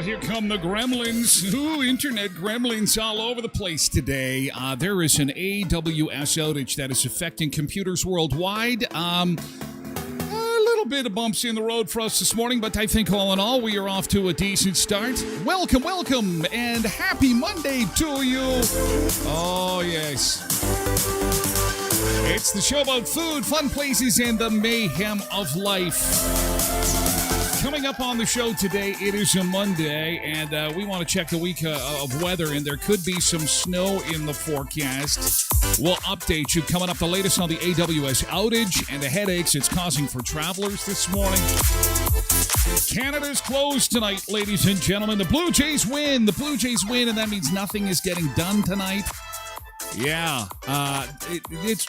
Here come the gremlins. Ooh, internet gremlins all over the place today. There is an AWS outage that is affecting computers worldwide. A little bit of bumps in the road for us this morning, but I think all in all, we are off to a decent start. Welcome, welcome, and happy Monday to you. Oh, yes. It's the show about food, fun places, and the mayhem of life. Coming up on the show today, it is a Monday, and we want to check the week of weather, and there could be some snow in the forecast. We'll update you. Coming up, the latest on the AWS outage and the headaches it's causing for travelers this morning. Canada's closed tonight, ladies and gentlemen. The Blue Jays win. The Blue Jays win, and that means nothing is getting done tonight. Yeah,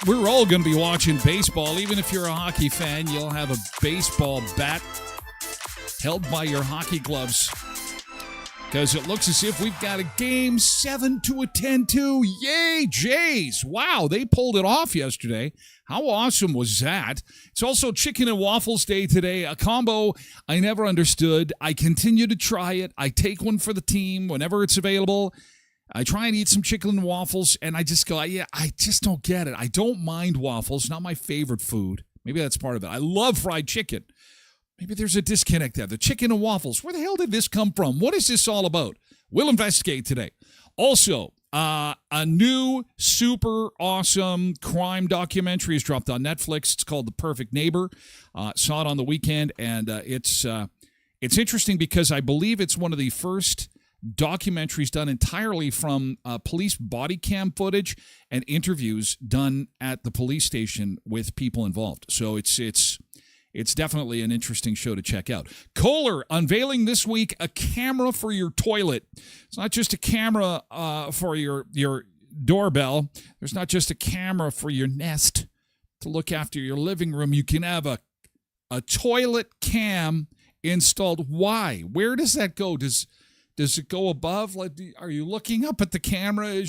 we're all going to be watching baseball. Even if you're a hockey fan, you'll have a baseball bat held by your hockey gloves, because it looks as if we've got a game 7 to a 10-2. Yay, Jays. Wow, they pulled it off yesterday. How awesome was that? It's also Chicken and Waffles Day today, a combo I never understood. I continue to try it. I take one for the team whenever it's available. I try and eat some chicken and waffles, and I just go, yeah, I just don't get it. I don't mind waffles, not my favorite food. Maybe that's part of it. I love fried chicken. Maybe there's a disconnect there. The chicken and waffles. Where the hell did this come from? What is this all about? We'll investigate today. Also, a new super awesome crime documentary is dropped on Netflix. It's called The Perfect Neighbor. Saw it on the weekend, and it's interesting because I believe it's one of the first documentaries done entirely from police body cam footage and interviews done at the police station with people involved. So it's definitely an interesting show to check out. Kohler unveiling this week a camera for your toilet. It's not just a camera for your doorbell. There's not just a camera for your Nest to look after your living room. You can have a toilet cam installed. Why? Where does that go? Does it go above? Like, are you looking up at the camera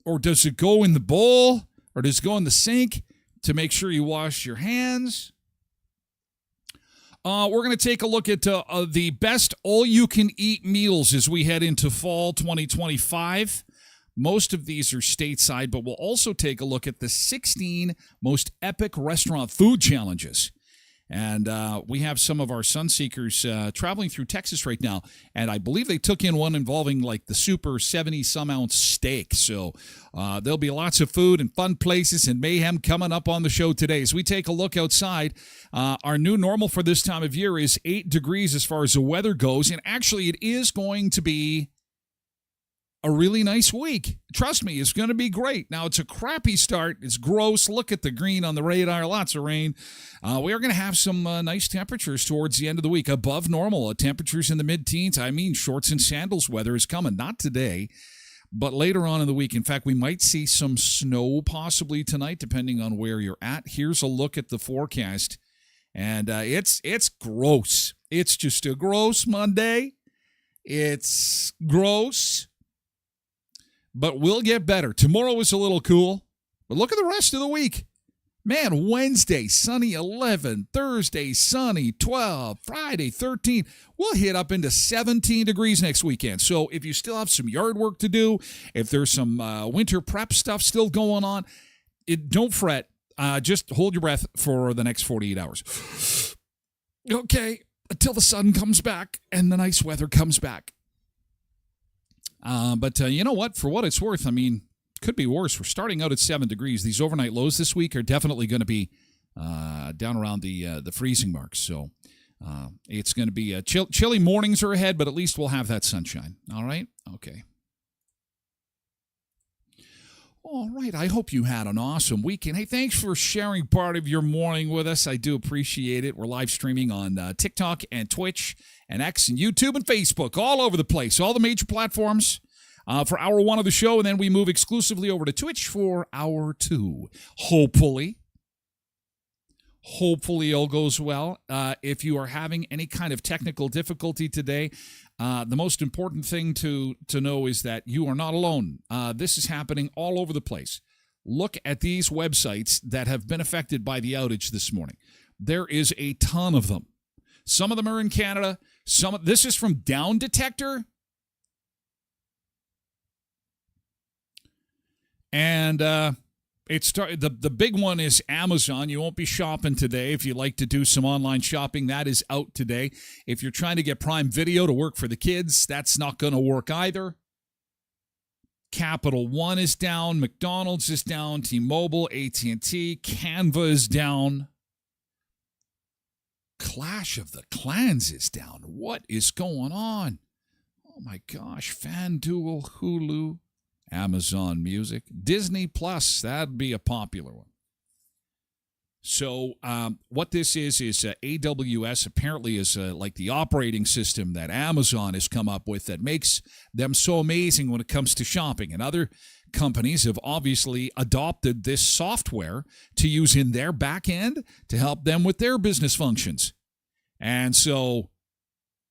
or does it go in the bowl, or does it go in the sink to make sure you wash your hands? We're going to take a look at the best all-you-can-eat meals as we head into fall 2025. Most of these are stateside, but we'll also take a look at the 16 most epic restaurant food challenges. And we have some of our Sunseekers traveling through Texas right now. And I believe they took in one involving like the super 70-some-ounce steak. So there'll be lots of food and fun places and mayhem coming up on the show today. As we take a look outside, our new normal for this time of year is 8 degrees as far as the weather goes. And actually, it is going to be a really nice week. Trust me, it's going to be great. Now, it's a crappy start. It's gross. Look at the green on the radar. Lots of rain. We are going to have some nice temperatures towards the end of the week, above normal. Temperatures in the mid-teens. I mean, shorts and sandals weather is coming. Not today, but later on in the week. In fact, we might see some snow possibly tonight, depending on where you're at. Here's a look at the forecast, and it's gross. It's just a gross Monday. It's gross. But we'll get better. Tomorrow is a little cool. But look at the rest of the week. Man, Wednesday, sunny 11. Thursday, sunny 12. Friday, 13. We'll hit up into 17 degrees next weekend. So if you still have some yard work to do, if there's some winter prep stuff still going on, don't fret. Just hold your breath for the next 48 hours. Okay, until the sun comes back and the nice weather comes back. But you know what? For what it's worth, I mean, could be worse. We're starting out at 7 degrees. These overnight lows this week are definitely going to be down around the freezing mark. So it's going to be chilly mornings are ahead, but at least we'll have that sunshine. All right? Okay. All right. I hope you had an awesome weekend. Hey, thanks for sharing part of your morning with us. I do appreciate it. We're live streaming on TikTok and Twitch and X and YouTube and Facebook, all over the place, all the major platforms for hour one of the show, and then we move exclusively over to Twitch for hour two. Hopefully all goes well. If you are having any kind of technical difficulty today, the most important thing to know is that you are not alone. This is happening all over the place. Look at these websites that have been affected by the outage this morning. There is a ton of them. Some of them are in Canada. This is from Down Detector. And the big one is Amazon. You won't be shopping today. If you like to do some online shopping, that is out today. If you're trying to get Prime Video to work for the kids, that's not going to work either. Capital One is down. McDonald's is down. T-Mobile, AT&T, Canva is down. Clash of the Clans is down. What is going on? Oh my gosh. FanDuel, Hulu, Amazon Music, Disney Plus, that'd be a popular one. So what this is AWS apparently is like the operating system that Amazon has come up with that makes them so amazing when it comes to shopping. And other companies have obviously adopted this software to use in their back end to help them with their business functions. And so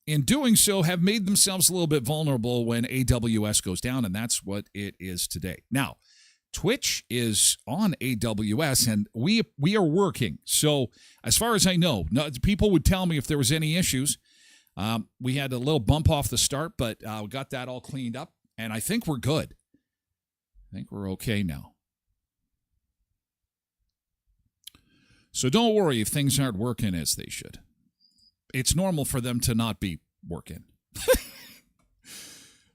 in doing so, have made themselves a little bit vulnerable when AWS goes down, and that's what it is today. Now, Twitch is on AWS, and we are working. So as far as I know, people would tell me if there was any issues. We had a little bump off the start, but we got that all cleaned up, and I think we're good. I think we're okay now. So don't worry if things aren't working as they should. It's normal for them to not be working.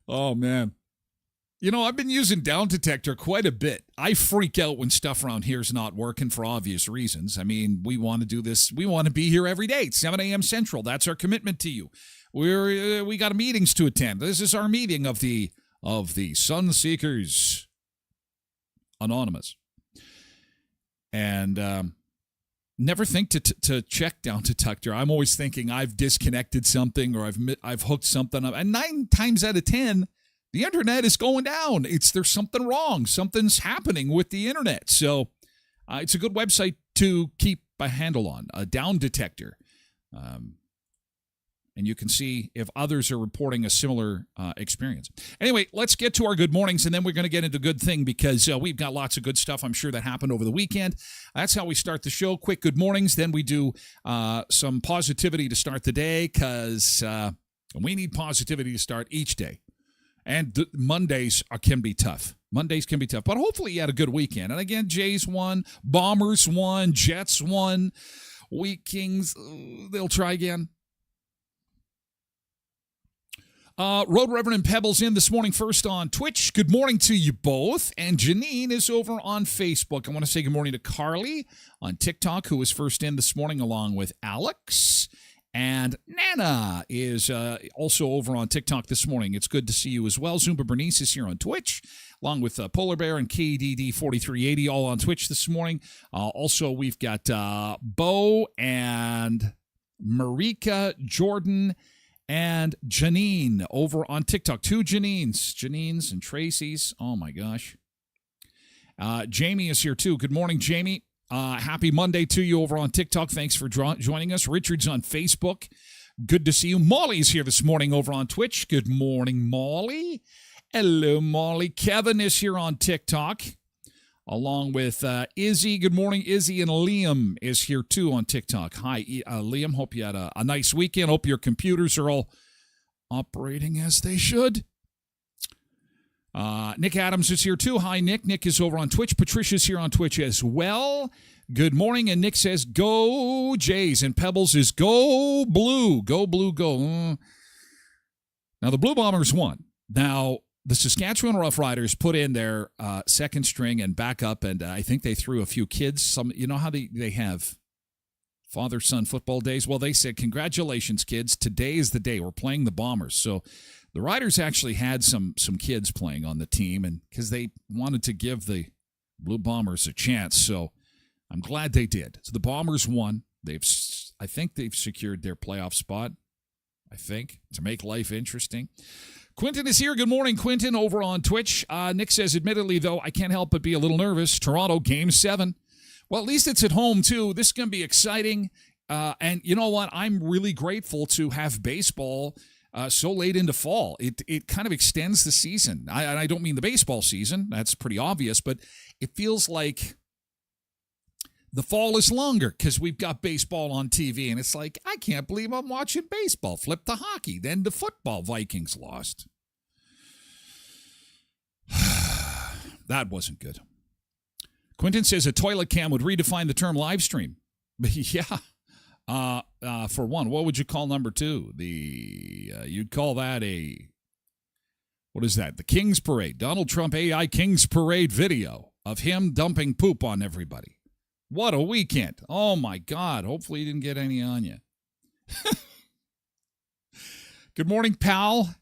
Oh, man. You know, I've been using Down Detector quite a bit. I freak out when stuff around here is not working for obvious reasons. I mean, we want to do this. We want to be here every day. It's 7 a.m. Central. That's our commitment to you. We got meetings to attend. This is our meeting of the Sunseekers Anonymous. And never think to check Down Detector. I'm always thinking I've disconnected something or I've hooked something up. And 9 times out of 10, the internet is going down. There's something wrong. Something's happening with the internet. So it's a good website to keep a handle on, a Down Detector. And you can see if others are reporting a similar experience. Anyway, let's get to our good mornings, and then we're going to get into good thing because we've got lots of good stuff, I'm sure, that happened over the weekend. That's how we start the show. Quick good mornings. Then we do some positivity to start the day because we need positivity to start each day. And Mondays can be tough. Mondays can be tough. But hopefully you had a good weekend. And again, Jays won, Bombers won, Jets won. Wheat Kings, they'll try again. Road Reverend Pebbles in this morning first on Twitch. Good morning to you both. And Janine is over on Facebook. I want to say good morning to Carly on TikTok, who was first in this morning along with Alex. And Nana is also over on TikTok this morning. It's good to see you as well. Zumba Bernice is here on Twitch, along with Polar Bear and KDD4380, all on Twitch this morning. Also, we've got Bo and Marika, Jordan, and Janine over on TikTok. Two Janines and Tracy's. Oh, my gosh. Jamie is here, too. Good morning, Jamie. Happy Monday to you over on TikTok. Thanks for joining us. Richard's on Facebook. Good to see you. Molly's here this morning over on Twitch. Good morning, Molly. Hello, Molly. Kevin is here on TikTok, along with Izzy. Good morning, Izzy. And Liam is here, too, on TikTok. Hi, Liam. Hope you had a nice weekend. Hope your computers are all operating as they should. Nick Adams is here, too. Hi, Nick. Nick is over on Twitch. Patricia's here on Twitch as well. Good morning. And Nick says, go Jays. And Pebbles is go blue. Go blue, go. Now, the Blue Bombers won. Now, the Saskatchewan Roughriders put in their second string and backup, and I think they threw a few kids. You know how they have father-son football days? Well, they said, congratulations, kids. Today is the day. We're playing the Bombers. So the Riders actually had some kids playing on the team, and because they wanted to give the Blue Bombers a chance. So I'm glad they did. So the Bombers won. I think they've secured their playoff spot, to make life interesting. Quentin is here. Good morning, Quentin, over on Twitch. Nick says, admittedly, though, I can't help but be a little nervous. Toronto, Game 7. Well, at least it's at home, too. This is going to be exciting. And you know what? I'm really grateful to have baseball so late into fall. It kind of extends the season. I don't mean the baseball season. That's pretty obvious. But it feels like the fall is longer because we've got baseball on TV. And it's like, I can't believe I'm watching baseball. Flip to hockey. Then to football. Vikings lost. That wasn't good. Quentin says a toilet cam would redefine the term live stream. Yeah. For one, what would you call number two? You'd call that what is that? The King's Parade. Donald Trump AI King's Parade video of him dumping poop on everybody. What a weekend. Oh, my God. Hopefully you didn't get any on you. Good morning, pal.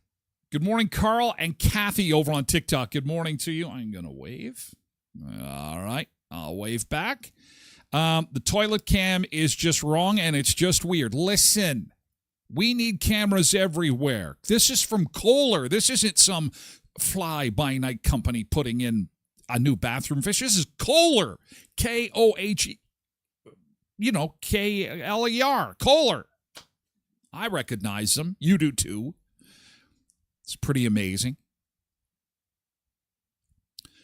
Good morning, Carl and Kathy over on TikTok. Good morning to you. I'm going to wave. All right. I'll wave back. The toilet cam is just wrong, and it's just weird. Listen, we need cameras everywhere. This is from Kohler. This isn't some fly-by-night company putting in a new bathroom fish. This is Kohler. K-O-H-E. K-L-E-R. Kohler. I recognize them. You do, too. It's pretty amazing.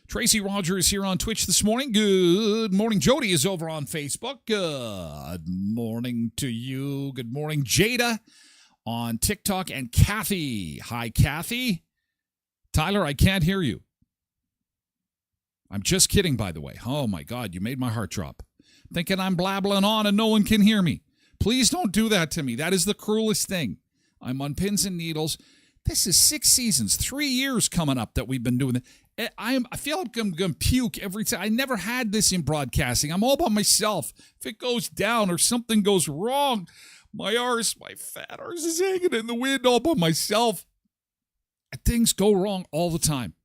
Tracy Rogers here on Twitch this morning. Good morning. Jody is over on Facebook. Good morning to you. Good morning, Jada on TikTok. And Kathy. Hi, Kathy. Tyler, I can't hear you. I'm just kidding, by the way. Oh, my God, you made my heart drop. Thinking I'm blabbling on and no one can hear me. Please don't do that to me. That is the cruelest thing. I'm on pins and needles. This is 6 seasons, 3 years coming up that we've been doing it. I feel like I'm going to puke every time. I never had this in broadcasting. I'm all by myself. If it goes down or something goes wrong, my fat arse is hanging in the wind all by myself. Things go wrong all the time.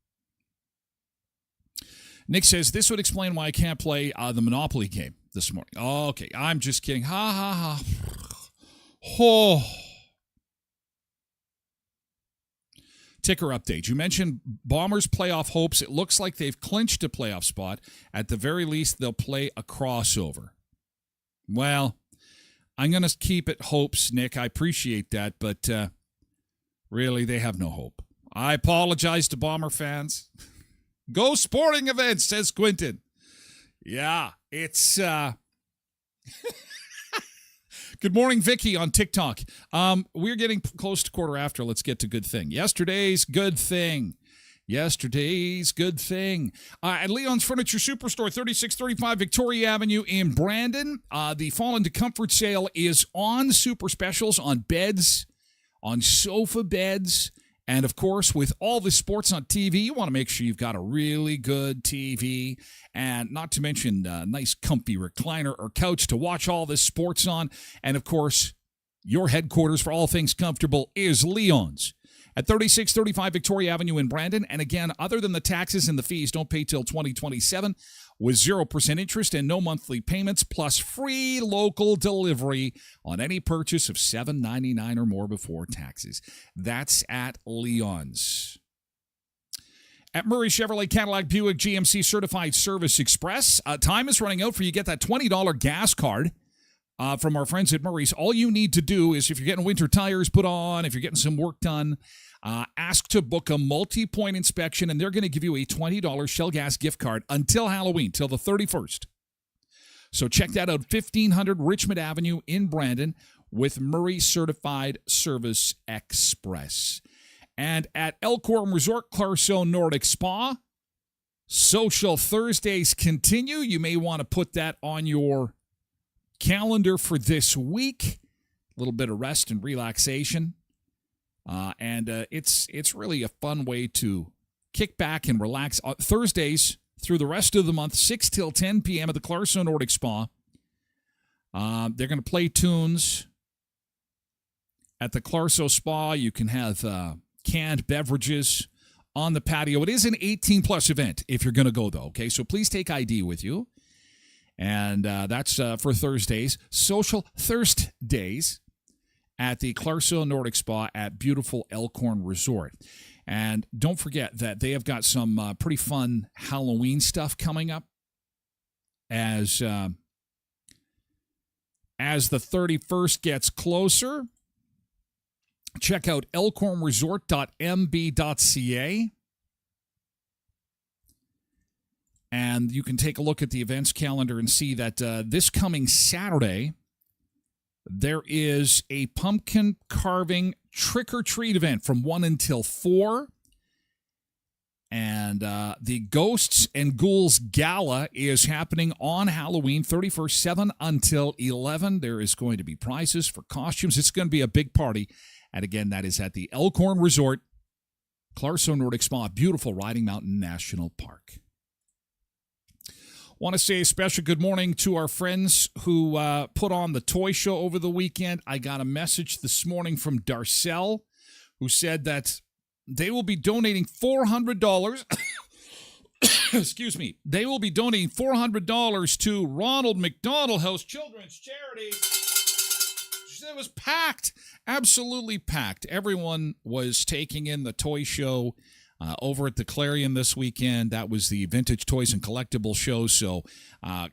Nick says, this would explain why I can't play the Monopoly game this morning. Oh, okay, I'm just kidding. Ha, ha, ha. Oh. Ticker update. You mentioned Bombers' playoff hopes. It looks like they've clinched a playoff spot. At the very least, they'll play a crossover. Well, I'm going to keep it hopes, Nick. I appreciate that, but really, they have no hope. I apologize to Bomber fans. Go sporting events, says Quentin. Yeah, it's... Good morning, Vicky on TikTok. We're getting close to quarter after. Let's get to good thing. Yesterday's good thing. Yesterday's good thing. At Leon's Furniture Superstore, 3635 Victoria Avenue in Brandon. The Fall into Comfort sale is on. Super specials on beds, on sofa beds, and of course, with all the sports on TV, you want to make sure you've got a really good TV, and not to mention a nice comfy recliner or couch to watch all this sports on. And of course, your headquarters for all things comfortable is Leon's at 3635 Victoria Avenue in Brandon. And again, other than the taxes and the fees, don't pay till 2027 with 0% interest and no monthly payments, plus free local delivery on any purchase of $7.99 or more before taxes. That's at Leon's. At Murray Chevrolet Cadillac Buick GMC Certified Service Express, time is running out for you. Get that $20 gas card from our friends at Murray's. All you need to do is, if you're getting winter tires put on, if you're getting some work done, ask to book a multi-point inspection, and they're going to give you a $20 Shell Gas gift card until Halloween, till the 31st. So check that out, 1500 Richmond Avenue in Brandon with Murray Certified Service Express. And at Elkhorn Resort Clarkson Nordic Spa, Social Thursdays continue. You may want to put that on your calendar for this week. A little bit of rest and relaxation. And it's really a fun way to kick back and relax. Thursdays through the rest of the month, 6 till 10 p.m. at the Clarkson Nordic Spa. They're going to play tunes at the Clarkson Spa. You can have canned beverages on the patio. It is an 18-plus event if you're going to go, though, okay? So please take ID with you. And that's for Thursdays. Social Thursdays at the Clarkson Nordic Spa at beautiful Elkhorn Resort. And don't forget that they have got some pretty fun Halloween stuff coming up as the 31st gets closer. Check out elkhornresort.mb.ca. And you can take a look at the events calendar and see that this coming Saturday, there is a pumpkin carving trick-or-treat event from 1 until 4. And the Ghosts and Ghouls Gala is happening on Halloween, 31st, 7 until 11. There is going to be prizes for costumes. It's going to be a big party. And again, that is at the Elkhorn Resort, Clarkson Nordic Spa, beautiful Riding Mountain National Park. Want to say a special good morning to our friends who put on the toy show over the weekend. I got a message this morning from Darcel, who said that they will be donating $400. Excuse me. They will be donating $400 to Ronald McDonald House Children's Charity. It was packed, absolutely packed. Everyone was taking in the toy show over at the Clarion this weekend. That was the Vintage Toys and Collectible Show. So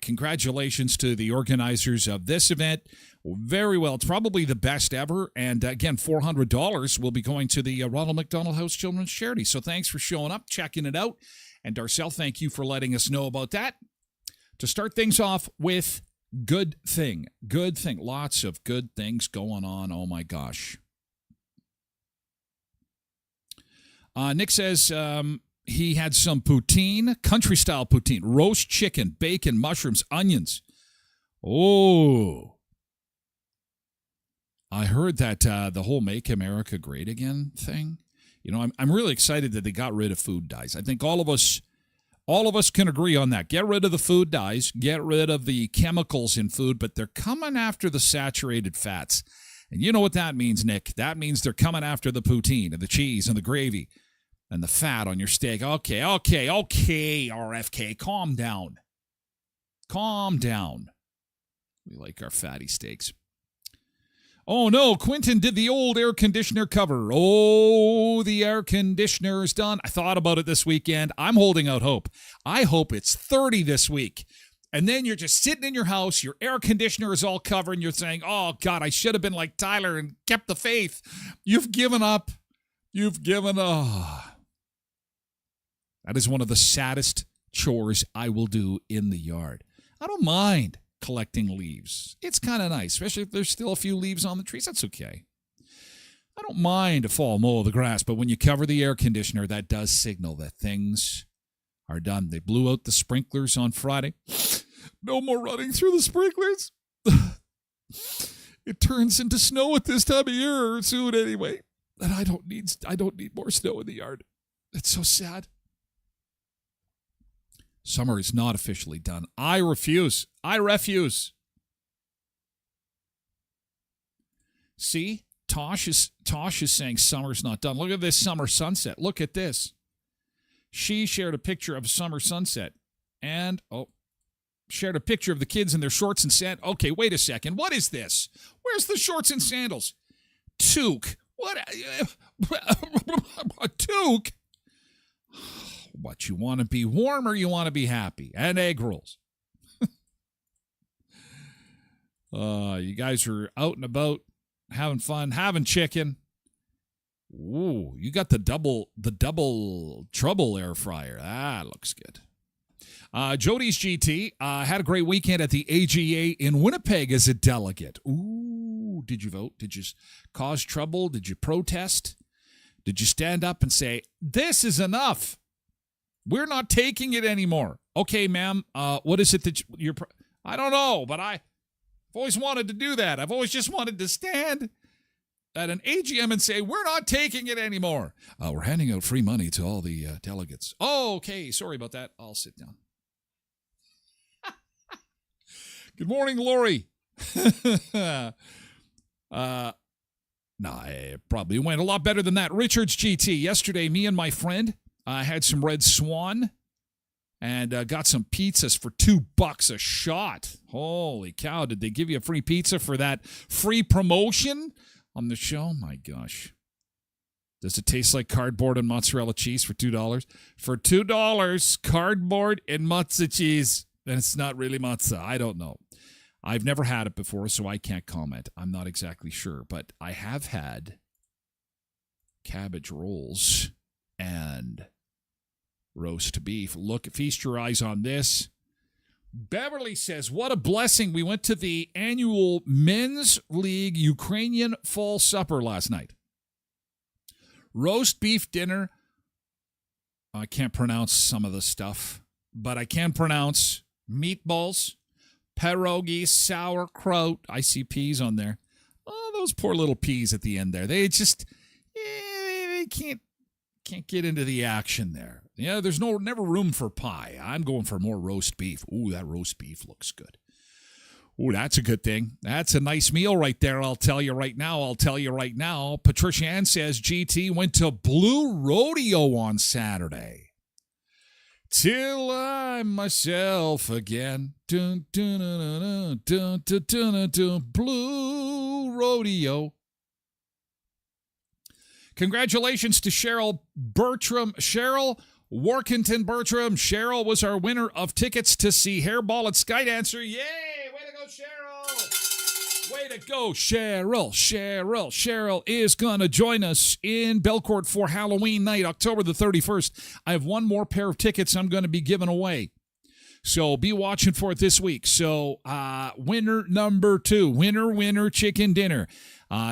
congratulations to the organizers of this event. Very well. It's probably the best ever. And again, $400 will be going to the Ronald McDonald House Children's Charity. So thanks for showing up, checking it out. And Darcel, thank you for letting us know about that. To start things off with good thing. Good thing. Lots of good things going on. Oh, my gosh. Nick says he had some poutine, country-style poutine, roast chicken, bacon, mushrooms, onions. Oh. I heard that the whole Make America Great Again thing. You know, I'm really excited that they got rid of food dyes. I think all of us can agree on that. Get rid of the food dyes, get rid of the chemicals in food, but they're coming after the saturated fats. And you know what that means, Nick? That means they're coming after the poutine and the cheese and the gravy and the fat on your steak. Okay, RFK, calm down. Calm down. We like our fatty steaks. Oh, no, Quentin did the old air conditioner cover. Oh, the air conditioner is done. I thought about it this weekend. I'm holding out hope. I hope it's 30 this week. And then you're just sitting in your house, your air conditioner is all covered, and you're saying, oh, God, I should have been like Tyler and kept the faith. You've given up. That is one of the saddest chores I will do in the yard. I don't mind collecting leaves. It's kind of nice, especially if there's still a few leaves on the trees. That's okay. I don't mind a fall mow of the grass, but when you cover the air conditioner, that does signal that things are done. They blew out the sprinklers on Friday. No more running through the sprinklers. It turns into snow at this time of year soon anyway. And I don't need more snow in the yard. It's so sad. Summer is not officially done. I refuse. See? Tosh is saying summer's not done. Look at this summer sunset. Look at this. She shared a picture of a summer sunset and shared a picture of the kids in their shorts and sandals. Okay, wait a second. What is this? Where's the shorts and sandals? Toque. What? A toque? What, you want to be warm or you want to be happy? And egg rolls. You guys are out and about, having fun, having chicken. Ooh, you got the double trouble air fryer. That looks good. Jody's GT had a great weekend at the AGA in Winnipeg as a delegate. Ooh, did you vote? Did you cause trouble? Did you protest? Did you stand up and say, this is enough? We're not taking it anymore. Okay, ma'am, what is it that you're... I don't know, but I've always wanted to do that. I've always just wanted to stand at an AGM and say, we're not taking it anymore. We're handing out free money to all the delegates. Oh, okay, sorry about that. I'll sit down. Good morning, Lori. No, it probably went a lot better than that. Richard's GT. Yesterday, me and my friend had some Red Swan and got some pizzas for $2 a shot. Holy cow, did they give you a free pizza for that free promotion on the show? My gosh. Does it taste like cardboard and mozzarella cheese for $2? For $2, cardboard and mozzarella cheese. And it's not really matzah. I don't know. I've never had it before, so I can't comment. I'm not exactly sure. But I have had cabbage rolls and roast beef. Look, feast your eyes on this. Beverly says, what a blessing. We went to the annual Men's League Ukrainian Fall Supper last night. Roast beef dinner. I can't pronounce some of the stuff, but I can pronounce meatballs, pierogies, sauerkraut. I see peas on there. Oh, those poor little peas at the end there. They just they can't get into the action there. Yeah, there's never room for pie. I'm going for more roast beef. Ooh, that roast beef looks good. Ooh, that's a good thing. That's a nice meal right there. I'll tell you right now. Patricia Ann says GT went to Blue Rodeo on Saturday. Till I'm myself again. Dun, dun, dun, dun, dun, dun, dun, dun, Blue Rodeo. Congratulations to Cheryl Bertram. Cheryl Workington Bertram. Cheryl was our winner of tickets to see Hairball at Skydancer. Yay! Way to go, Cheryl! Way to go, Cheryl. Cheryl is going to join us in Belcourt for Halloween night, October the 31st. I have one more pair of tickets I'm going to be giving away. So be watching for it this week. So winner number 2, winner chicken dinner.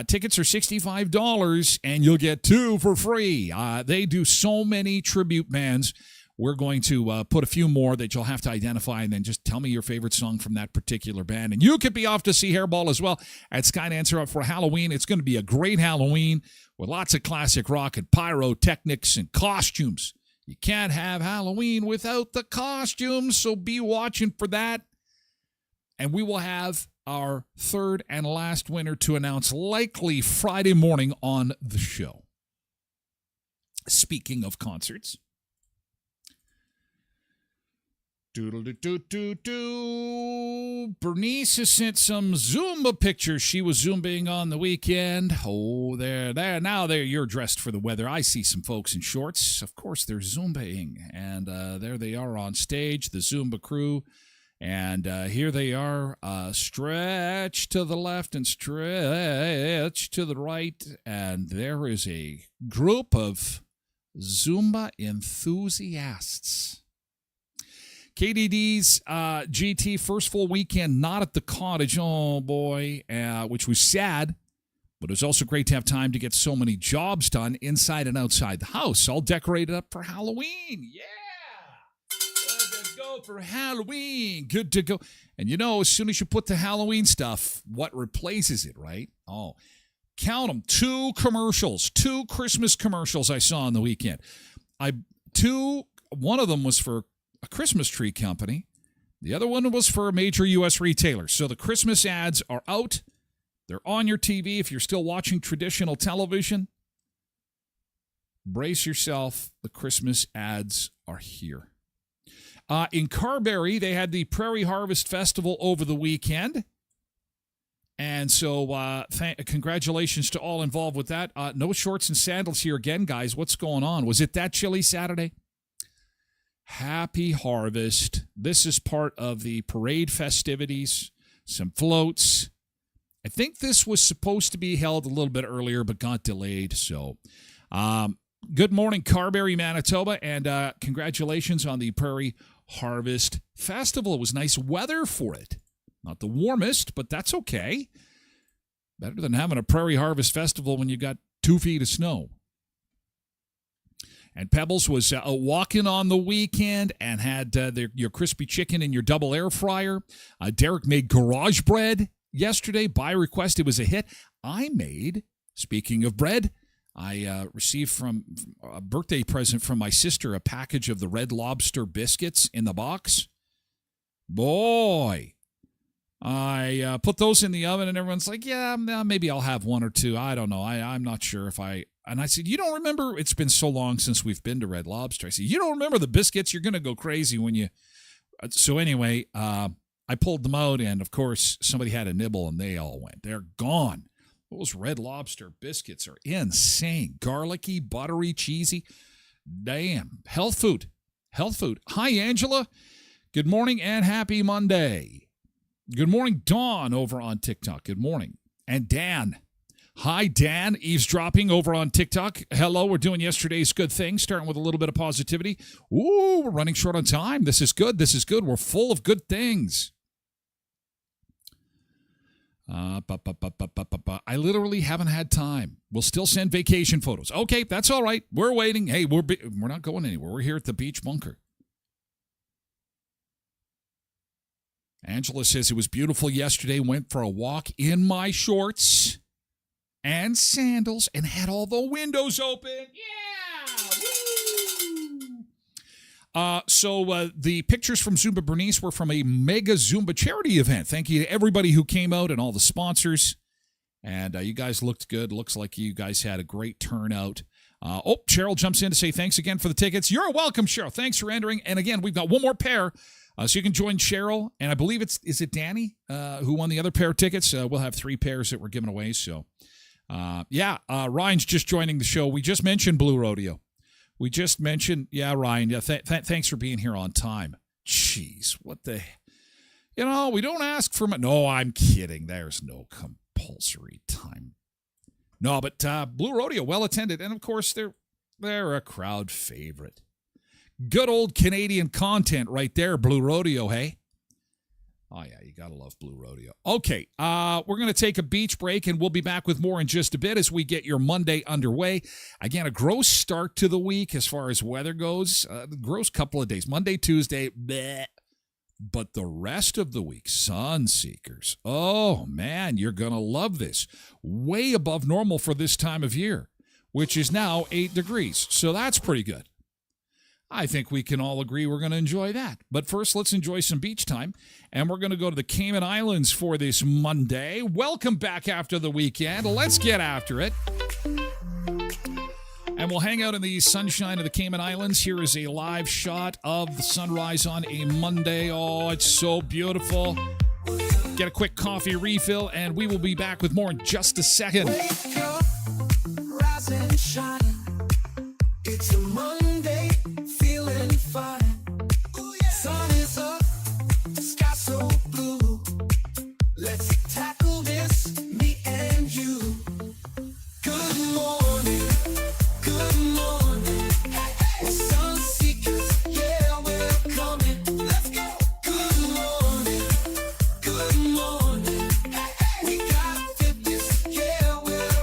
Tickets are $65 and you'll get 2 for free. They do so many tribute bands. We're going to put a few more that you'll have to identify and then just tell me your favorite song from that particular band. And you could be off to see Hairball as well at Skydancer for Halloween. It's going to be a great Halloween with lots of classic rock and pyrotechnics and costumes. You can't have Halloween without the costumes, so be watching for that. And we will have our third and last winner to announce likely Friday morning on the show. Speaking of concerts. Bernice has sent some Zumba pictures. She was Zumbaing on the weekend. Oh, there. Now you're dressed for the weather. I see some folks in shorts. Of course, they're Zumbaing. And there they are on stage, the Zumba crew. And here they are, stretch to the left and stretch to the right. And there is a group of Zumba enthusiasts. KDD's GT first full weekend not at the cottage, oh boy, which was sad. But it was also great to have time to get so many jobs done inside and outside the house, all decorated up for Halloween. Yeah! Good to go for Halloween. Good to go. And you know, as soon as you put the Halloween stuff, what replaces it, right? Oh, count them. 2 Christmas commercials I saw on the weekend. One of them was for a Christmas tree company. The other one was for a major U.S. retailer. So the Christmas ads are out. They're on your TV. If you're still watching traditional television, brace yourself. The Christmas ads are here. In Carberry, they had the Prairie Harvest Festival over the weekend. And so congratulations to all involved with that. No shorts and sandals here again, guys. What's going on? Was it that chilly Saturday? Happy Harvest. This is part of the parade festivities. Some floats. I think this was supposed to be held a little bit earlier, but got delayed. So, good morning, Carberry, Manitoba, and congratulations on the Prairie Harvest Festival. It was nice weather for it. Not the warmest, but that's okay. Better than having a Prairie Harvest Festival when you got 2 feet of snow. And Pebbles was walking on the weekend and had your crispy chicken in your double air fryer. Derek made garage bread yesterday by request. It was a hit. I made, speaking of bread, I received from a birthday present from my sister a package of the Red Lobster biscuits in the box. Boy, I put those in the oven and everyone's like, yeah, maybe I'll have 1 or 2. I don't know. I'm not sure if I... And I said, you don't remember? It's been so long since we've been to Red Lobster. I said, you don't remember the biscuits? You're going to go crazy when you... So anyway, I pulled them out, and of course, somebody had a nibble, and they all went. They're gone. Those Red Lobster biscuits are insane. Garlicky, buttery, cheesy. Damn. Health food. Health food. Hi, Angela. Good morning and happy Monday. Good morning, Dawn, over on TikTok. Good morning. And Dan. Hi, Dan, eavesdropping over on TikTok. Hello, we're doing yesterday's good thing, starting with a little bit of positivity. Ooh, we're running short on time. This is good. This is good. We're full of good things. I literally haven't had time. We'll still send vacation photos. Okay, that's all right. We're waiting. Hey, we're not going anywhere. We're here at the beach bunker. Angela says it was beautiful yesterday. Went for a walk in my shorts and sandals and had all the windows open. Yeah! So the pictures from Zumba Bernice were from a mega Zumba charity event. Thank you to everybody who came out and all the sponsors. And you guys looked good. Looks like you guys had a great turnout. Cheryl jumps in to say thanks again for the tickets. You're welcome, Cheryl. Thanks for entering. And again, we've got one more pair. So you can join Cheryl. And I believe is it Danny who won the other pair of tickets? We'll have 3 pairs that we're giving away. So, Ryan's just joining the show. We just mentioned Blue Rodeo. We just mentioned, Ryan. Yeah, thanks for being here on time. Jeez, what the... we don't ask for... No, I'm kidding. There's no compulsory time. No, but Blue Rodeo, well attended. And, of course, they're a crowd favorite. Good old Canadian content right there, Blue Rodeo, hey? Oh, yeah, you got to love Blue Rodeo. Okay, we're going to take a beach break, and we'll be back with more in just a bit as we get your Monday underway. Again, a gross start to the week as far as weather goes. Gross couple of days. Monday, Tuesday, bleh. But the rest of the week, sun seekers. Oh, man, you're going to love this. Way above normal for this time of year, which is now 8 degrees. So that's pretty good. I think we can all agree we're going to enjoy that. But first, let's enjoy some beach time. And we're going to go to the Cayman Islands for this Monday. Welcome back after the weekend. Let's get after it. And we'll hang out in the sunshine of the Cayman Islands. Here is a live shot of the sunrise on a Monday. Oh, it's so beautiful. Get a quick coffee refill, and we will be back with more in just a second. Wake up, rise and shine. It's a Monday, feeling fine. Ooh, yeah. Sun is up, sky so blue. Let's tackle this, me and you. Good morning, good morning. Hey, sun seekers, yeah, we're coming. Let's go. Good morning, good morning. Hey, we got fitness, yeah, we're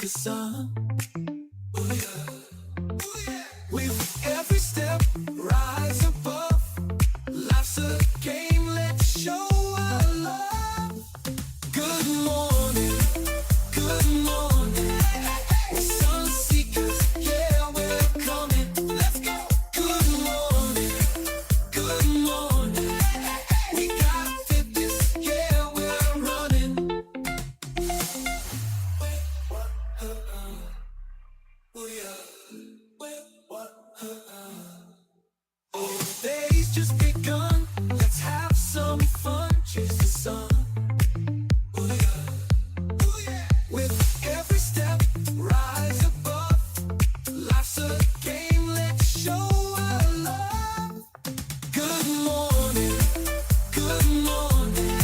the sun. Ooh, yeah. Ooh, yeah. With every step, rise above. Life's a game, let's show our love. Good morning, good morning. Sun seekers, yeah, we're coming. Let's go. Good morning, good morning. We got fitness, yeah, we're running. Oh yeah, oh, the day's just begun. Let's have some fun. Chase the sun. Oh yeah, oh yeah. With every step, rise above. Life's a game. Let's show our love. Good morning, good morning.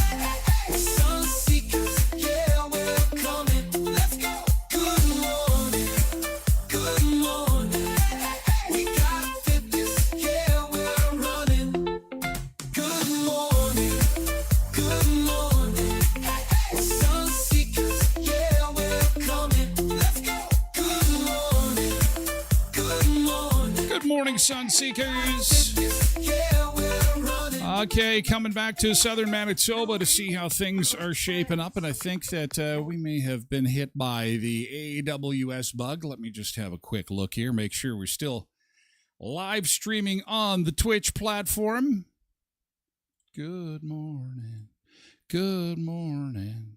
Sun seekers, yeah, we're coming. Let's go. Good morning, good morning. We got fitness, yeah, we're running. Good morning, good morning. Sun seekers, yeah, we're coming. Let's go. Good morning, good morning. Good morning, Sun Seekers. Yeah, we're running. Okay, coming back to southern Manitoba to see how things are shaping up, and I think that we may have been hit by the AWS bug. Let me just have a quick look here, make sure we're still live streaming on the Twitch platform. Good morning. Good morning.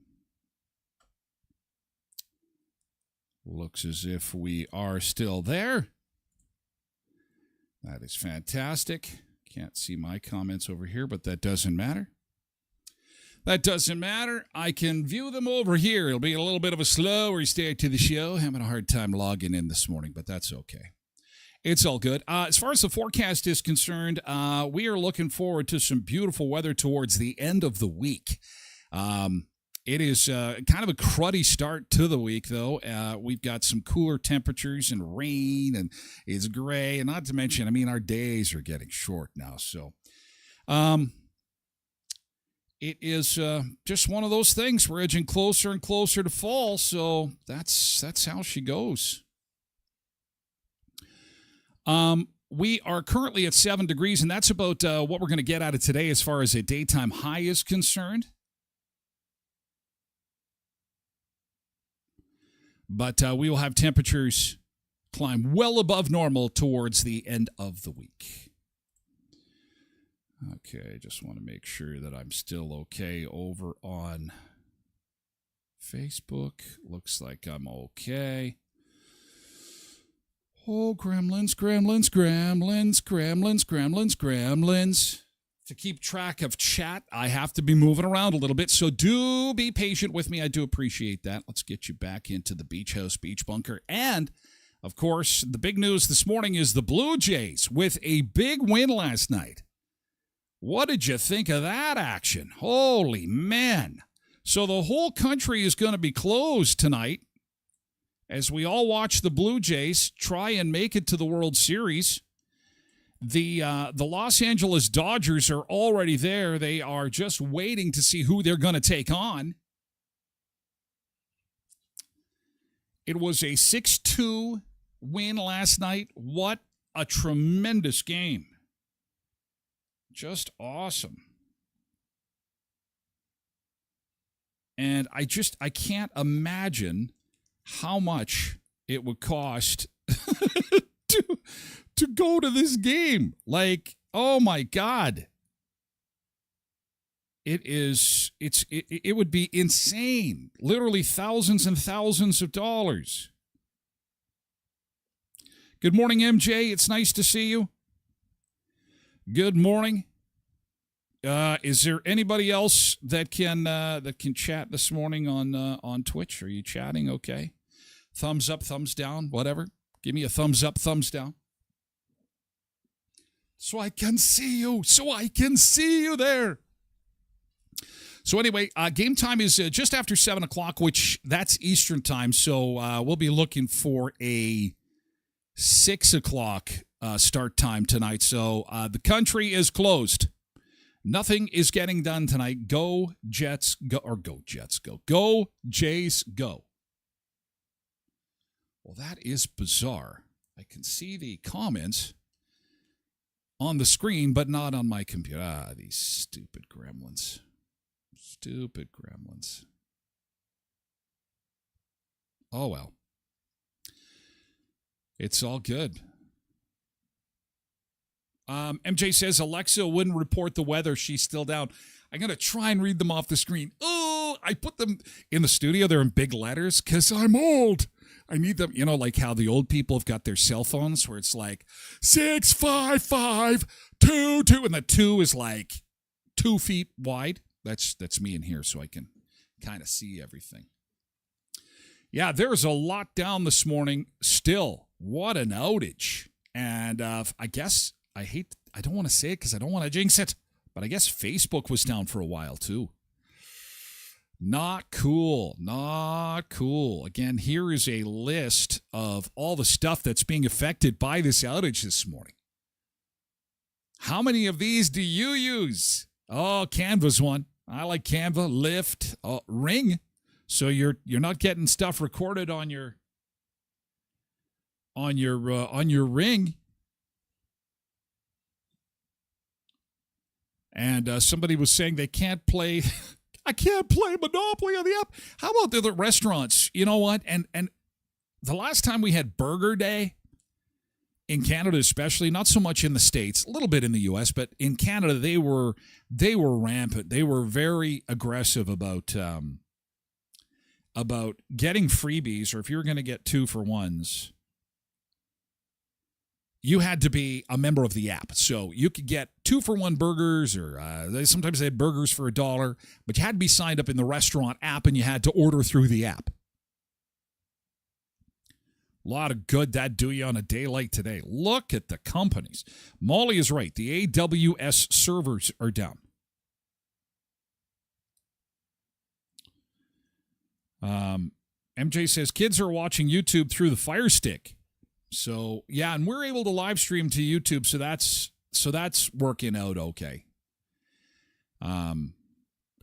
Looks as if we are still there. That is fantastic. Can't see my comments over here, but that doesn't matter. That doesn't matter. I can view them over here. It'll be a little bit of a slower start to the show. Having a hard time logging in this morning, but that's okay. It's all good. As far as the forecast is concerned, we are looking forward to some beautiful weather towards the end of the week. It is kind of a cruddy start to the week, though. We've got some cooler temperatures and rain, and it's gray. And not to mention, I mean, our days are getting short now. So it is just one of those things. We're edging closer and closer to fall, so that's how she goes. We are currently at 7 degrees, and that's about what we're going to get out of today as far as a daytime high is concerned. But we will have temperatures climb well above normal towards the end of the week. Okay, just want to make sure that I'm still okay over on Facebook. Looks like I'm okay. Oh, gremlins, gremlins, gremlins, gremlins, gremlins, gremlins. To keep track of chat, I have to be moving around a little bit, so do be patient with me. I do appreciate that. Let's get you back into the Beach House Beach Bunker. And, of course, the big news this morning is the Blue Jays with a big win last night. What did you think of that action? Holy man. So the whole country is going to be closed tonight as we all watch the Blue Jays try and make it to the World Series. The Los Angeles Dodgers are already there. They are just waiting to see who they're going to take on. It was a 6-2 win last night. What a tremendous game. Just awesome. And I can't imagine how much it would cost to go to this game. Like, oh my God. It would be insane. Literally thousands and thousands of dollars. Good morning, MJ. It's nice to see you. Good morning. Is there anybody else that can chat this morning on Twitch? Are you chatting? Okay. Thumbs up, thumbs down, whatever. Give me a thumbs up, thumbs down. So I can see you. So I can see you there. So anyway, game time is just after 7 o'clock, which that's Eastern time. So we'll be looking for a 6 o'clock start time tonight. So the country is closed. Nothing is getting done tonight. Go Jets, go, or go Jets, go. Go Jays, go. Well, that is bizarre. I can see the comments on the screen, but not on my computer. Ah, these stupid gremlins. Stupid gremlins. Oh, well. It's all good. MJ says Alexa wouldn't report the weather. She's still down. I'm going to try and read them off the screen. Oh, I put them in the studio. They're in big letters because I'm old. I need them, like how the old people have got their cell phones where it's like 65522, and the 2 is like 2 feet wide. That's me in here, so I can kind of see everything. Yeah, there's a lot down this morning still. What an outage. And I guess, I don't want to say it because I don't want to jinx it, but I guess Facebook was down for a while too. Not cool. Not cool. Again, here is a list of all the stuff that's being affected by this outage this morning. How many of these do you use? Oh, Canva's one. I like Canva, Lyft, Ring. So you're not getting stuff recorded on your Ring. And somebody was saying they can't play. I can't play Monopoly on the app. How about the other restaurants? You know what? And the last time we had Burger Day in Canada, especially, not so much in the States, a little bit in the U.S., but in Canada, they were rampant. They were very aggressive about getting freebies, or if you were going to get 2-for-1s, you had to be a member of the app. So you could get 2-for-1 burgers, or sometimes they had burgers for $1, but you had to be signed up in the restaurant app and you had to order through the app. A lot of good that do you on a day like today. Look at the companies. Molly is right. The AWS servers are down. MJ says kids are watching YouTube through the Fire Stick. So, yeah, and we're able to live stream to YouTube, so that's working out okay.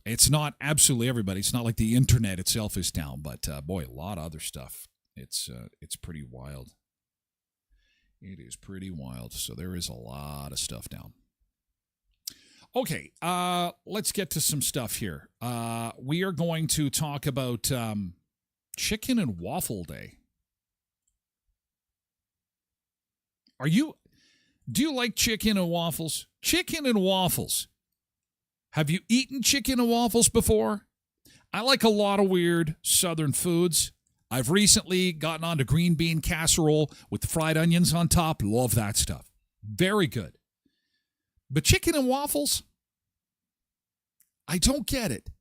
It's not absolutely everybody. It's not like the internet itself is down, but boy, a lot of other stuff. It's pretty wild. It is pretty wild. So there is a lot of stuff down. Okay, let's get to some stuff here. We are going to talk about Chicken and Waffle Day. Do you like chicken and waffles? Chicken and waffles. Have you eaten chicken and waffles before? I like a lot of weird Southern foods. I've recently gotten onto green bean casserole with fried onions on top. Love that stuff. Very good. But chicken and waffles? I don't get it.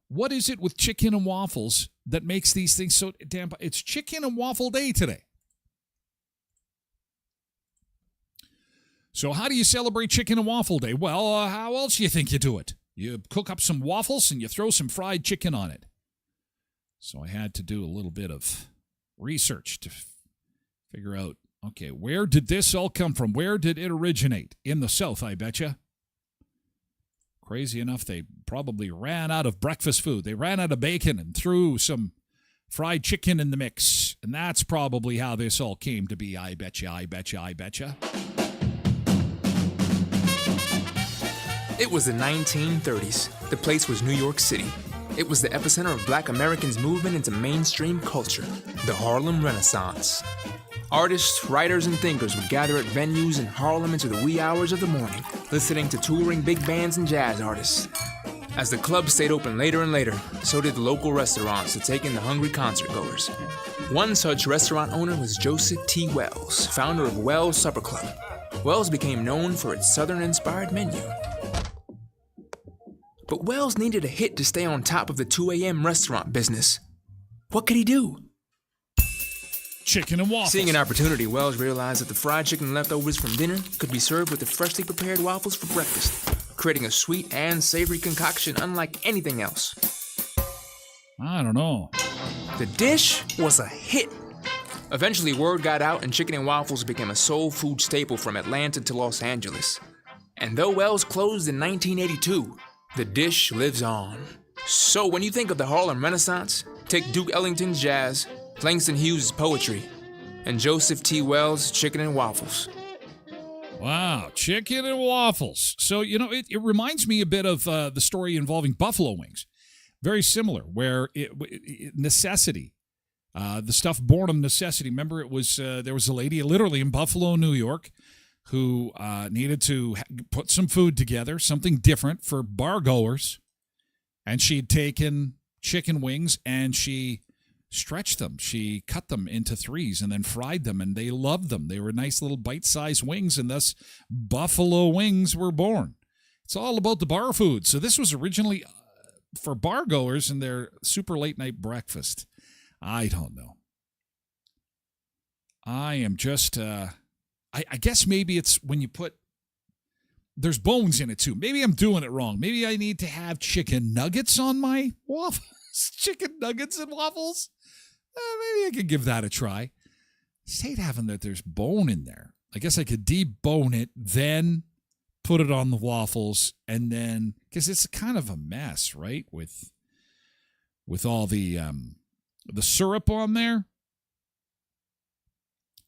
What is it with chicken and waffles that makes these things so damn... It's Chicken and Waffle Day today. So how do you celebrate Chicken and Waffle Day? Well, how else do you think you do it? You cook up some waffles and you throw some fried chicken on it. So I had to do a little bit of research to figure out, okay, where did this all come from? Where did it originate? In the South, I betcha. Crazy enough, they probably ran out of breakfast food. They ran out of bacon and threw some fried chicken in the mix. And that's probably how this all came to be, I betcha, I betcha, I betcha. It was the 1930s. The place was New York City. It was the epicenter of Black Americans' movement into mainstream culture, the Harlem Renaissance. Artists, writers, and thinkers would gather at venues in Harlem into the wee hours of the morning, listening to touring big bands and jazz artists. As the clubs stayed open later and later, so did the local restaurants to take in the hungry concertgoers. One such restaurant owner was Joseph T. Wells, founder of Wells Supper Club. Wells became known for its Southern-inspired menu. But Wells needed a hit to stay on top of the 2 a.m. restaurant business. What could he do? Chicken and waffles. Seeing an opportunity, Wells realized that the fried chicken leftovers from dinner could be served with the freshly prepared waffles for breakfast, creating a sweet and savory concoction unlike anything else. I don't know. The dish was a hit. Eventually, word got out and chicken and waffles became a soul food staple from Atlanta to Los Angeles. And though Wells closed in 1982, the dish lives on. So when you think of the Harlem Renaissance, take Duke Ellington's jazz, Langston Hughes' poetry, and Joseph T. Wells' chicken and waffles. Wow, chicken and waffles. So, it reminds me a bit of the story involving buffalo wings. Very similar, where necessity, the stuff born of necessity. Remember, there was a lady literally in Buffalo, New York, who needed to put some food together, something different for bar goers, and she'd taken chicken wings and she stretched them. She cut them into threes and then fried them, and they loved them. They were nice little bite-sized wings, and thus buffalo wings were born. It's all about the bar food. So this was originally for bar goers and their super late-night breakfast. I don't know. I am just, I guess maybe it's when you put, there's bones in it too. Maybe I'm doing it wrong. Maybe I need to have chicken nuggets on my waffles. Chicken nuggets and waffles? Maybe I could give that a try. Say having that there's bone in there. I guess I could debone it, then put it on the waffles, and then, because it's kind of a mess, right? With all the syrup on there.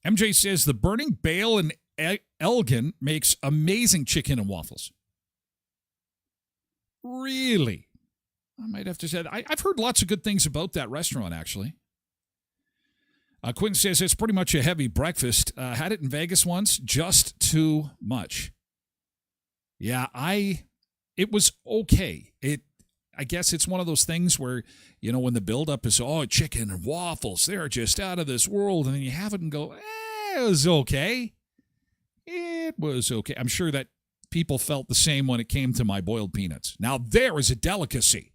MJ says the Burning Bale in Elgin makes amazing chicken and waffles. Really? I might have to say that. I've heard lots of good things about that restaurant, actually. Quinn says it's pretty much a heavy breakfast. Had it in Vegas once, just too much. Yeah, it was okay. I guess it's one of those things where, when the buildup is, chicken and waffles, they're just out of this world, and then you have it and go, it was okay. It was okay. I'm sure that people felt the same when it came to my boiled peanuts. Now, there is a delicacy.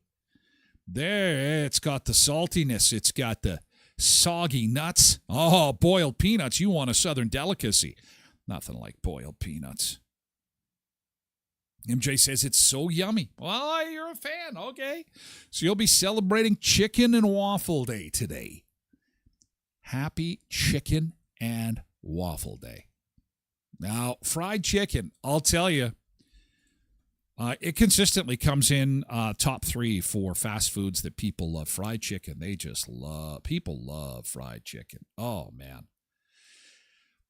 There, it's got the saltiness. It's got the soggy nuts. Oh, boiled peanuts. You want a southern delicacy. Nothing like boiled peanuts. MJ says it's so yummy. Well, you're a fan. Okay. So you'll be celebrating Chicken and Waffle Day today. Happy Chicken and Waffle Day. Now, fried chicken, I'll tell you, it consistently comes in top 3 for fast foods that people love. Fried chicken, people love fried chicken. Oh, man.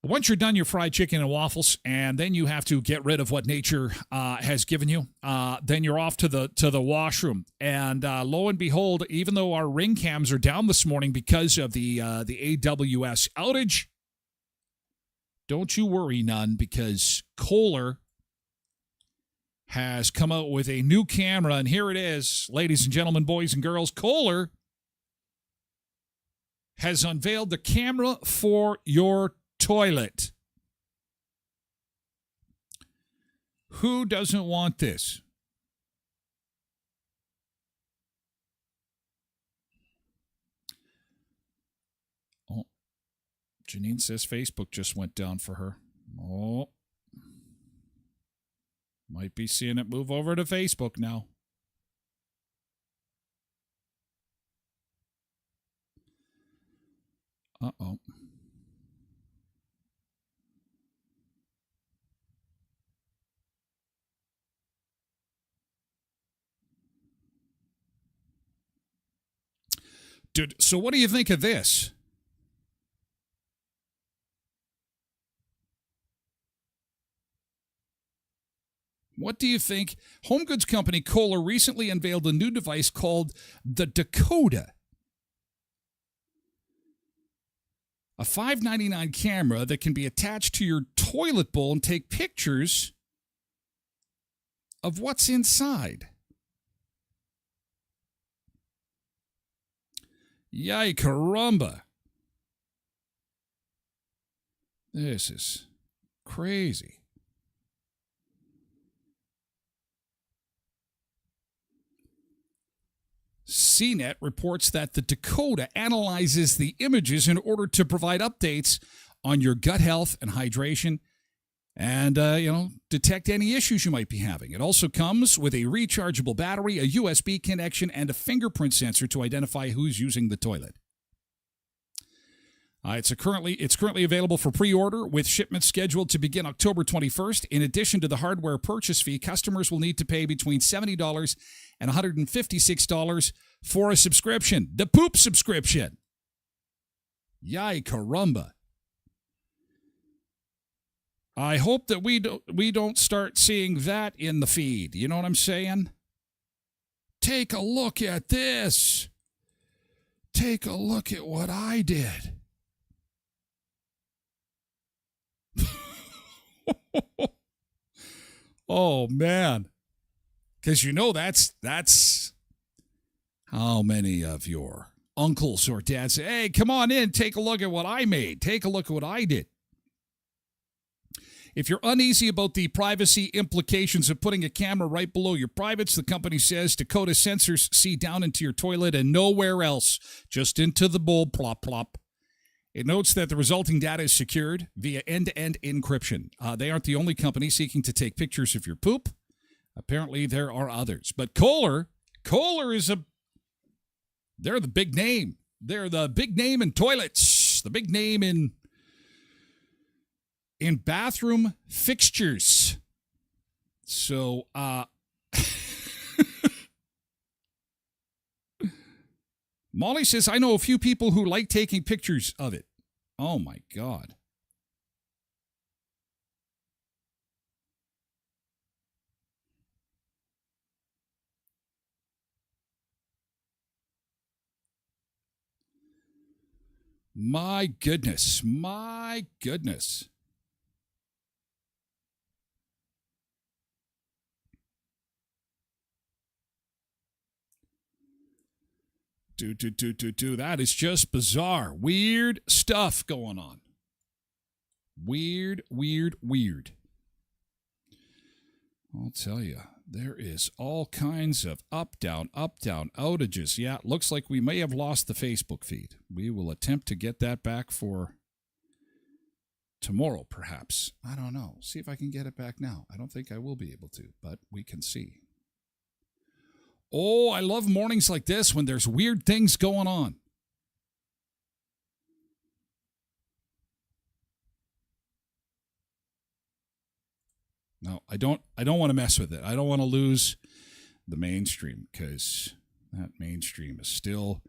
But once you're done your fried chicken and waffles, and then you have to get rid of what nature has given you, then you're off to the washroom. And lo and behold, even though our ring cams are down this morning because of the AWS outage, don't you worry none, because Kohler has come out with a new camera, and here it is, ladies and gentlemen, boys and girls. Kohler has unveiled the camera for your toilet. Who doesn't want this? Oh, Janine says Facebook just went down for her. Oh. Might be seeing it move over to Facebook now. Uh-oh. Dude, so what do you think of this? What do you think? Home goods company Kohler recently unveiled a new device called the Dakota. A $5.99 camera that can be attached to your toilet bowl and take pictures of what's inside. Yay, caramba. This is crazy. CNET reports that the Dakota analyzes the images in order to provide updates on your gut health and hydration and, detect any issues you might be having. It also comes with a rechargeable battery, a USB connection, and a fingerprint sensor to identify who's using the toilet. It's currently available for pre-order, with shipments scheduled to begin October 21st. In addition to the hardware purchase fee, customers will need to pay between $70 and $156 for a subscription, the poop subscription. Yay, caramba. I hope that we don't start seeing that in the feed. You know what I'm saying? Take a look at this. Take a look at what I did. Oh, man. Because you know that's how many of your uncles or dads say, hey, come on in, take a look at what I made. Take a look at what I did. If you're uneasy about the privacy implications of putting a camera right below your privates, the company says Dakota sensors see down into your toilet and nowhere else, just into the bowl, plop, plop. It notes that the resulting data is secured via end-to-end encryption. They aren't the only company seeking to take pictures of your poop. Apparently, there are others. But Kohler is they're the big name. They're the big name in toilets, the big name in bathroom fixtures. So, Molly says, I know a few people who like taking pictures of it. Oh, my God. My goodness. My goodness. That is just bizarre. Weird stuff going on. Weird. I'll tell you, there is all kinds of up, down outages. Yeah, it looks like we may have lost the Facebook feed. We will attempt to get that back for tomorrow, perhaps. I don't know. See if I can get it back now. I don't think I will be able to, but we can see. Oh, I love mornings like this when there's weird things going on. No, I don't want to mess with it. I don't want to lose the mainstream because that mainstream is still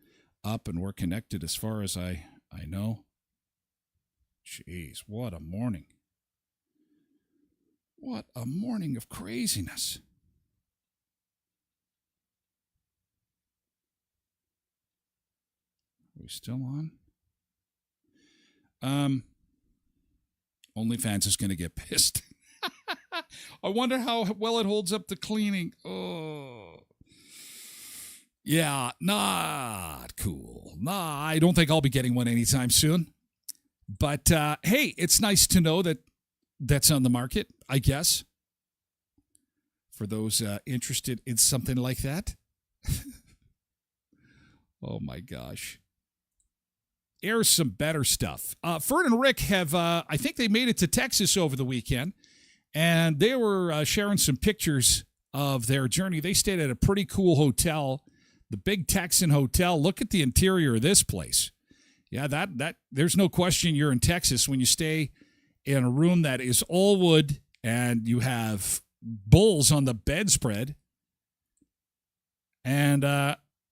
up and we're connected as far as I know. Jeez, what a morning. What a morning of craziness. Are we still on? OnlyFans is going to get pissed. I wonder how well it holds up to cleaning. Oh. Yeah, not cool. Nah, I don't think I'll be getting one anytime soon. But, hey, it's nice to know that that's on the market, I guess, for those interested in something like that. Oh, my gosh. Here's some better stuff. Fern and Rick have, I think they made it to Texas over the weekend, and they were sharing some pictures of their journey. They stayed at a pretty cool hotel, the Big Texan Hotel. Look at the interior of this place. Yeah, that there's no question you're in Texas when you stay in a room that is all wood and you have bulls on the bedspread, and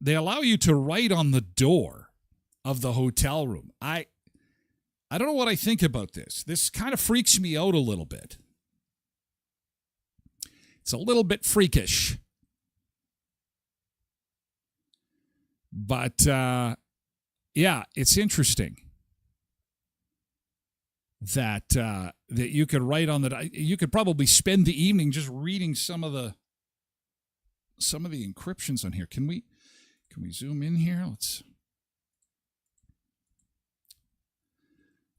they allow you to write on the door of the hotel room. I don't know what I think about this. This kind of freaks me out a little bit. It's a little bit freakish. But, yeah, it's interesting that you could write on that. You could probably spend the evening just reading some of the encryptions on here. Can we zoom in here? Let's.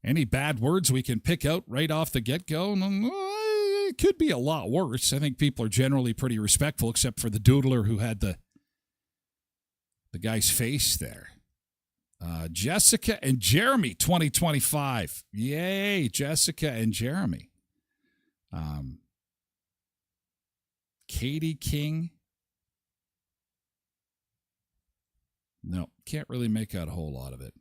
Any bad words we can pick out right off the get-go? It could be a lot worse. I think people are generally pretty respectful, except for the doodler who had the guy's face there. Jessica and Jeremy, 2025. Yay, Jessica and Jeremy. Katie King. No, can't really make out a whole lot of it.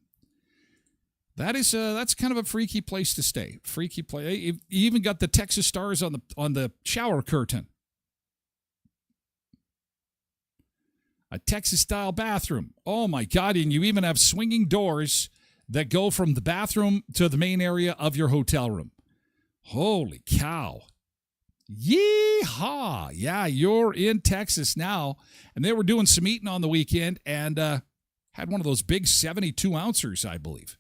That's kind of a freaky place to stay. Freaky place. You even got the Texas stars on the shower curtain. A Texas-style bathroom. Oh, my God. And you even have swinging doors that go from the bathroom to the main area of your hotel room. Holy cow. Yeehaw. Yeah, you're in Texas now. And they were doing some eating on the weekend and had one of those big 72-ouncers, I believe.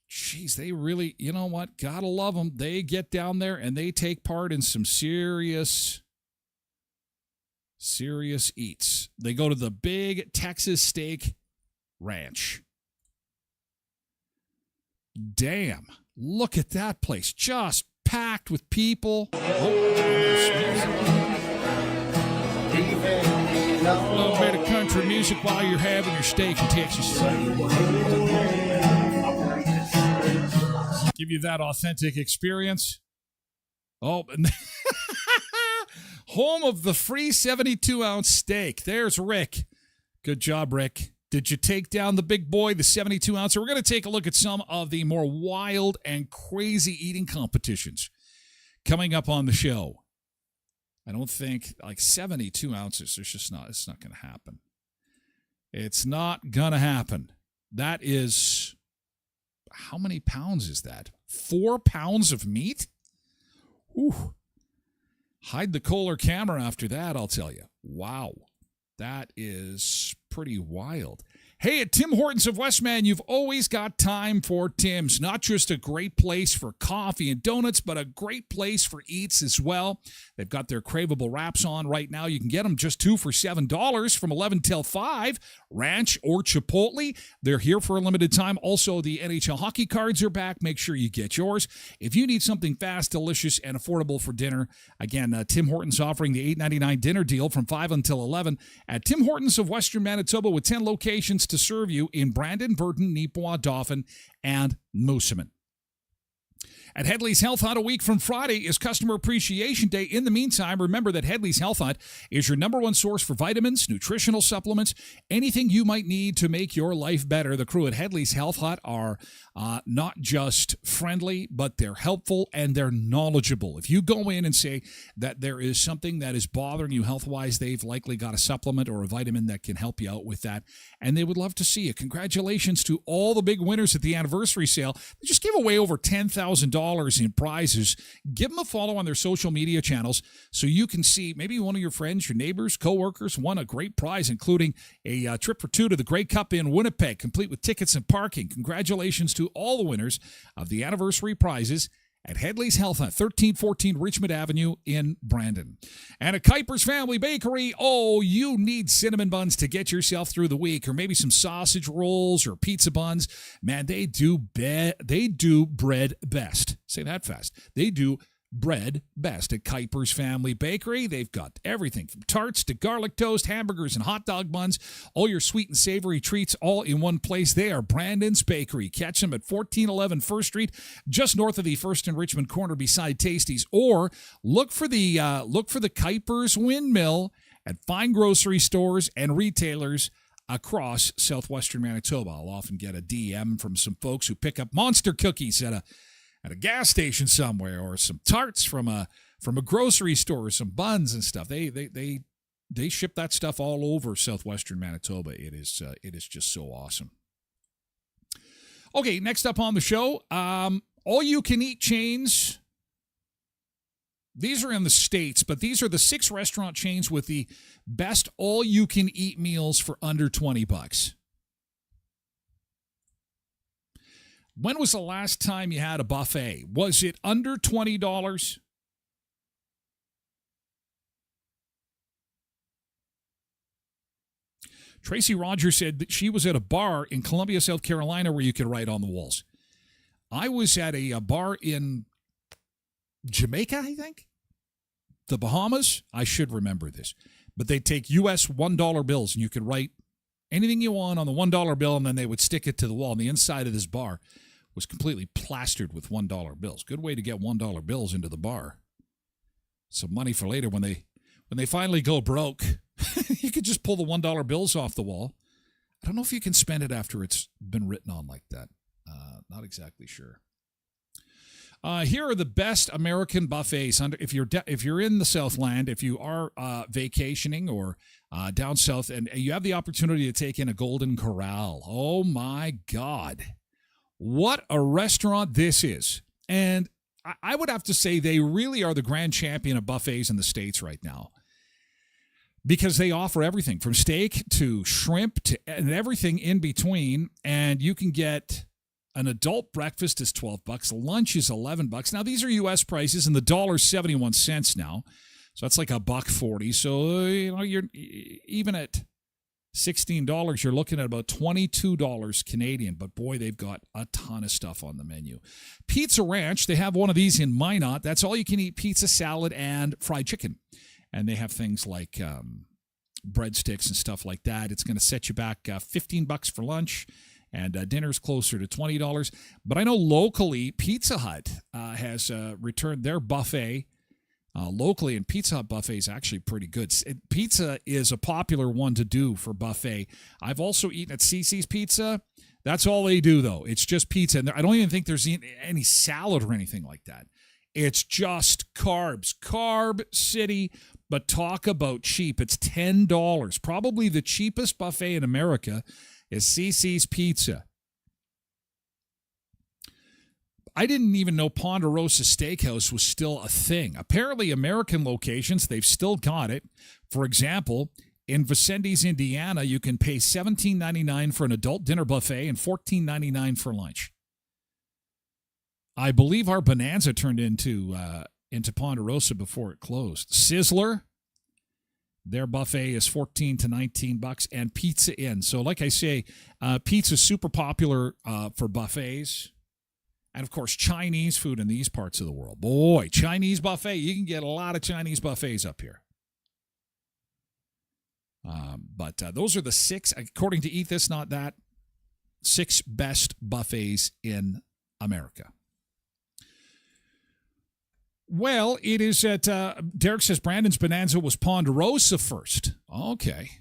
Jeez, they really, you know what? Gotta love them. They get down there and they take part in some serious eats. They go to the big Texas Steak Ranch. Damn. Look at that place. Just packed with people. A little bit of country music while you're having your steak in Texas. Give you that authentic experience. Oh, home of the free 72-ounce steak. There's Rick. Good job, Rick. Did you take down the big boy, the 72-ounce? We're going to take a look at some of the more wild and crazy eating competitions coming up on the show. I don't think, 72 ounces, it's not going to happen. It's not going to happen. That is, how many pounds is that? 4 pounds of meat? Ooh. Hide the Kohler camera after that, I'll tell you. Wow. That is pretty wild. Hey, at Tim Hortons of Westman, you've always got time for Tim's. Not just a great place for coffee and donuts, but a great place for eats as well. They've got their craveable wraps on right now. You can get them just 2 for $7 from 11 till 5. Ranch or Chipotle, they're here for a limited time. Also, the NHL hockey cards are back. Make sure you get yours. If you need something fast, delicious, and affordable for dinner, again, Tim Hortons offering the $8.99 dinner deal from 5 until 11 at Tim Hortons of Western Manitoba with 10 locations to serve you in Brandon, Burton, Neepawa, Dauphin, and Moosomin. At Headley's Health Hut, a week from Friday is Customer Appreciation Day. In the meantime, remember that Headley's Health Hut is your number one source for vitamins, nutritional supplements, anything you might need to make your life better. The crew at Headley's Health Hut are not just friendly, but they're helpful and they're knowledgeable. If you go in and say that there is something that is bothering you health-wise, they've likely got a supplement or a vitamin that can help you out with that, and they would love to see you. Congratulations to all the big winners at the anniversary sale. They just gave away over $10,000 in prizes. Give them a follow on their social media channels so you can see maybe one of your friends, your neighbors, co-workers won a great prize, including a trip for two to the Grey Cup in Winnipeg, complete with tickets and parking. Congratulations to all the winners of the anniversary prizes at Headley's Health Hut, 1314 Richmond Avenue in Brandon. And at Kuiper's Family Bakery, you need cinnamon buns to get yourself through the week, or maybe some sausage rolls or pizza buns. Man, they do bread best. Say that fast. They do bread best at Kuiper's Family Bakery. They've got everything from tarts to garlic toast, hamburgers, and hot dog buns. All your sweet and savory treats all in one place. They are Brandon's Bakery. Catch them at 1411 First Street, just north of the First and Richmond corner beside Tasty's. Or look for the Kuiper's Windmill at fine grocery stores and retailers across southwestern Manitoba. I'll often get a DM from some folks who pick up monster cookies at a gas station somewhere, or some tarts from a grocery store, or some buns and stuff. They ship that stuff all over southwestern Manitoba. It is just so awesome. Okay, next up on the show, all you can eat chains. These are in the States, but these are the 6 restaurant chains with the best all you can eat meals for under $20. When was the last time you had a buffet? Was it under $20? Tracy Rogers said that she was at a bar in Columbia, South Carolina, where you could write on the walls. I was at a bar in Jamaica, I think. The Bahamas. I should remember this. But they take U.S. $1 bills, and you could write anything you want on the $1 bill, and then they would stick it to the wall. And the inside of this bar was completely plastered with $1 bills. Good way to get $1 bills into the bar. Some money for later when they finally go broke. You could just pull the $1 bills off the wall. I don't know if you can spend it after it's been written on like that. Not exactly sure. Here are the best American buffets. If you're in the Southland, if you are vacationing or down south, and you have the opportunity to take in a Golden Corral. Oh my God, what a restaurant this is! And I would have to say they really are the grand champion of buffets in the States right now, because they offer everything from steak to shrimp and everything in between, and you can get. An adult breakfast is $12. Lunch is $11. Now, these are U.S. prices, and the dollar's 71 cents now. So that's like $1.40. So, you're even at $16, you're looking at about $22 Canadian. But, boy, they've got a ton of stuff on the menu. Pizza Ranch, they have one of these in Minot. That's all you can eat pizza, salad, and fried chicken. And they have things like breadsticks and stuff like that. It's going to set you back $15 for lunch. And dinner's closer to $20. But I know locally, Pizza Hut has returned their buffet locally, and Pizza Hut buffet is actually pretty good. Pizza is a popular one to do for buffet. I've also eaten at CC's Pizza. That's all they do, though. It's just pizza. And I don't even think there's any salad or anything like that. It's just carbs. Carb City. But talk about cheap. It's $10. Probably the cheapest buffet in America is CC's Pizza. I didn't even know Ponderosa Steakhouse was still a thing. Apparently, American locations, they've still got it. For example, in Vicendes, Indiana, you can pay $17.99 for an adult dinner buffet and $14.99 for lunch. I believe our Bonanza turned into Ponderosa before it closed. Sizzler, their buffet is $14 to $19, and Pizza Inn. So, like I say, pizza's super popular for buffets, and of course, Chinese food in these parts of the world. Boy, Chinese buffet, you can get a lot of Chinese buffets up here. But those are the 6, according to Eat This Not That, 6 best buffets in America. Well, it is at, Derek says Brandon's Bonanza was Ponderosa first. Okay.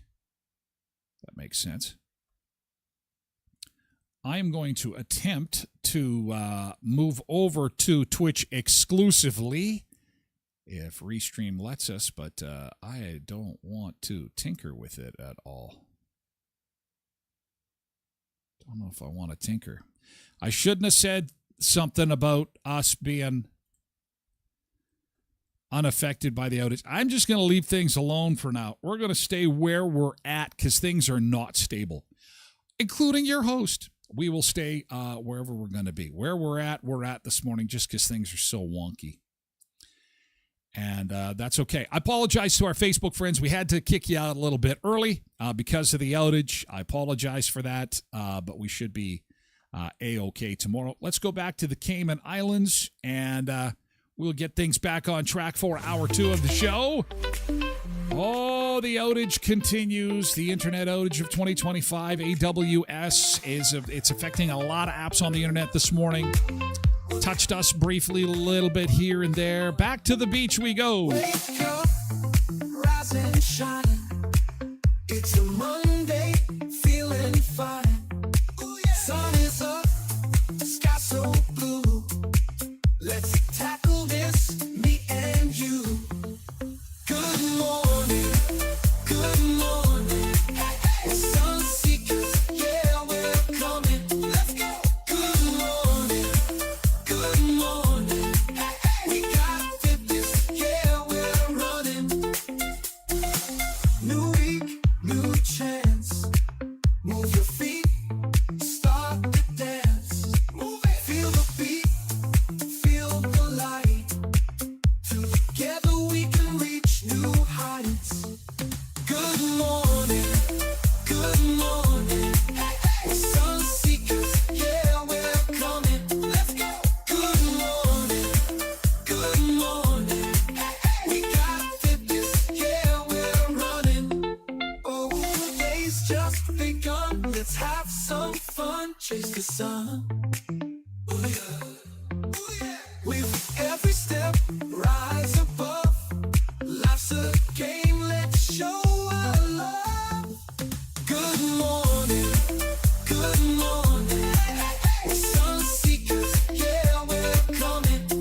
That makes sense. I am going to attempt to move over to Twitch exclusively, if Restream lets us, but I don't want to tinker with it at all. Don't know if I want to tinker. I shouldn't have said something about us being unaffected by the outage. I'm just going to leave things alone for now. We're going to stay where we're at because things are not stable, including your host. We will stay wherever we're going to be. Where we're at this morning just because things are so wonky. And that's okay. I apologize to our Facebook friends. We had to kick you out a little bit early because of the outage. I apologize for that, but we should be A-okay tomorrow. Let's go back to the Cayman Islands, and we'll get things back on track for hour 2 of the show. Oh, the outage continues. The internet outage of 2025. AWS it's affecting a lot of apps on the internet this morning. Touched us briefly a little bit here and there. Back to the beach we go. Wake up, rise and shine. It's a Monday, feeling fine. Sun is up, sky so blue. Let's tackle this, me and you. Good morning, good morning. We're sun seekers, yeah, we're coming. Let's go. Good morning, good morning. We got fitness, yeah, we're running. New week, new chance. Move your feet, start to dance. Move it. Feel the beat, feel the light. Together we can reach new heights. Good morning, good morning. We're sun seekers, yeah, we're coming. Let's go. Good morning, good morning. We got fitness, yeah, we're running. Oh, the day's just begun. Let's have some fun. Chase the sun. Oh yeah, oh yeah. With every step, rise above. Life's a game, let's show our love. Good morning, good morning. We're sun seekers, yeah, we're coming.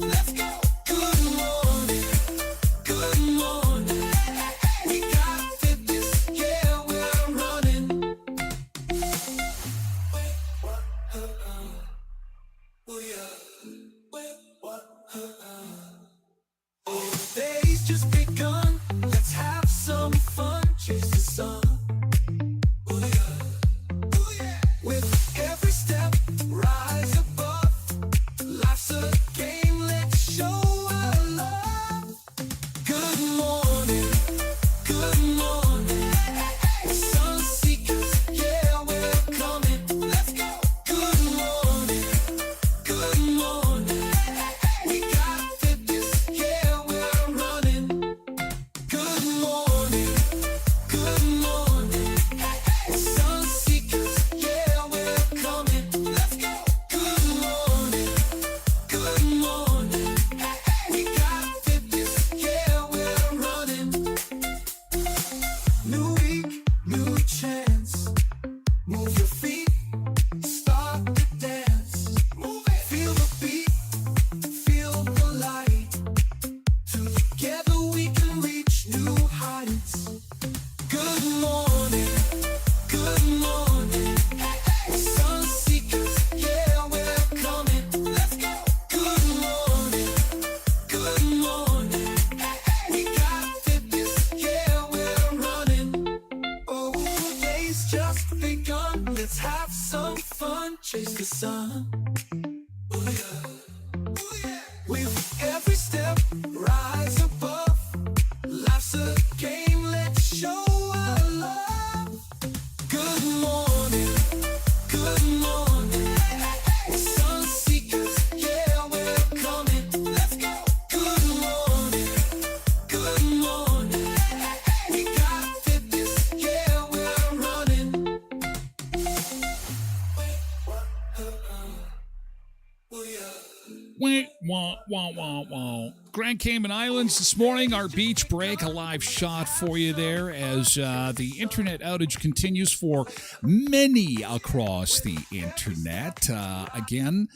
Wah, wah, wah, wah, wah. Grand Cayman Islands this morning, our beach break, a live shot for you there as the internet outage continues for many across the internet. Again,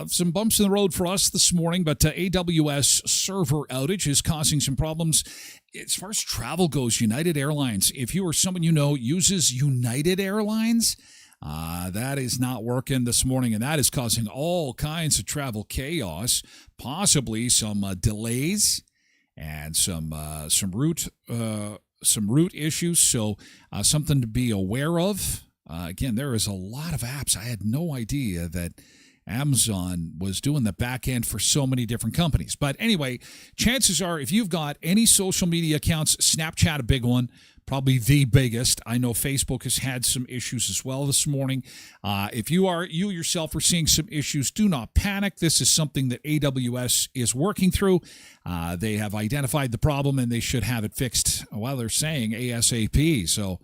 some bumps in the road for us this morning, but AWS server outage is causing some problems. As far as travel goes, United Airlines, if you or someone you know uses United Airlines, that is not working this morning, and that is causing all kinds of travel chaos, possibly some delays and some route issues. So something to be aware of. Again, there is a lot of apps. I had no idea that Amazon was doing the back end for so many different companies. But anyway, chances are if you've got any social media accounts, Snapchat a big one, probably the biggest. I know Facebook has had some issues as well this morning. If you yourself are seeing some issues, do not panic. This is something that AWS is working through. They have identified the problem and they should have it fixed. Well, they're saying ASAP. So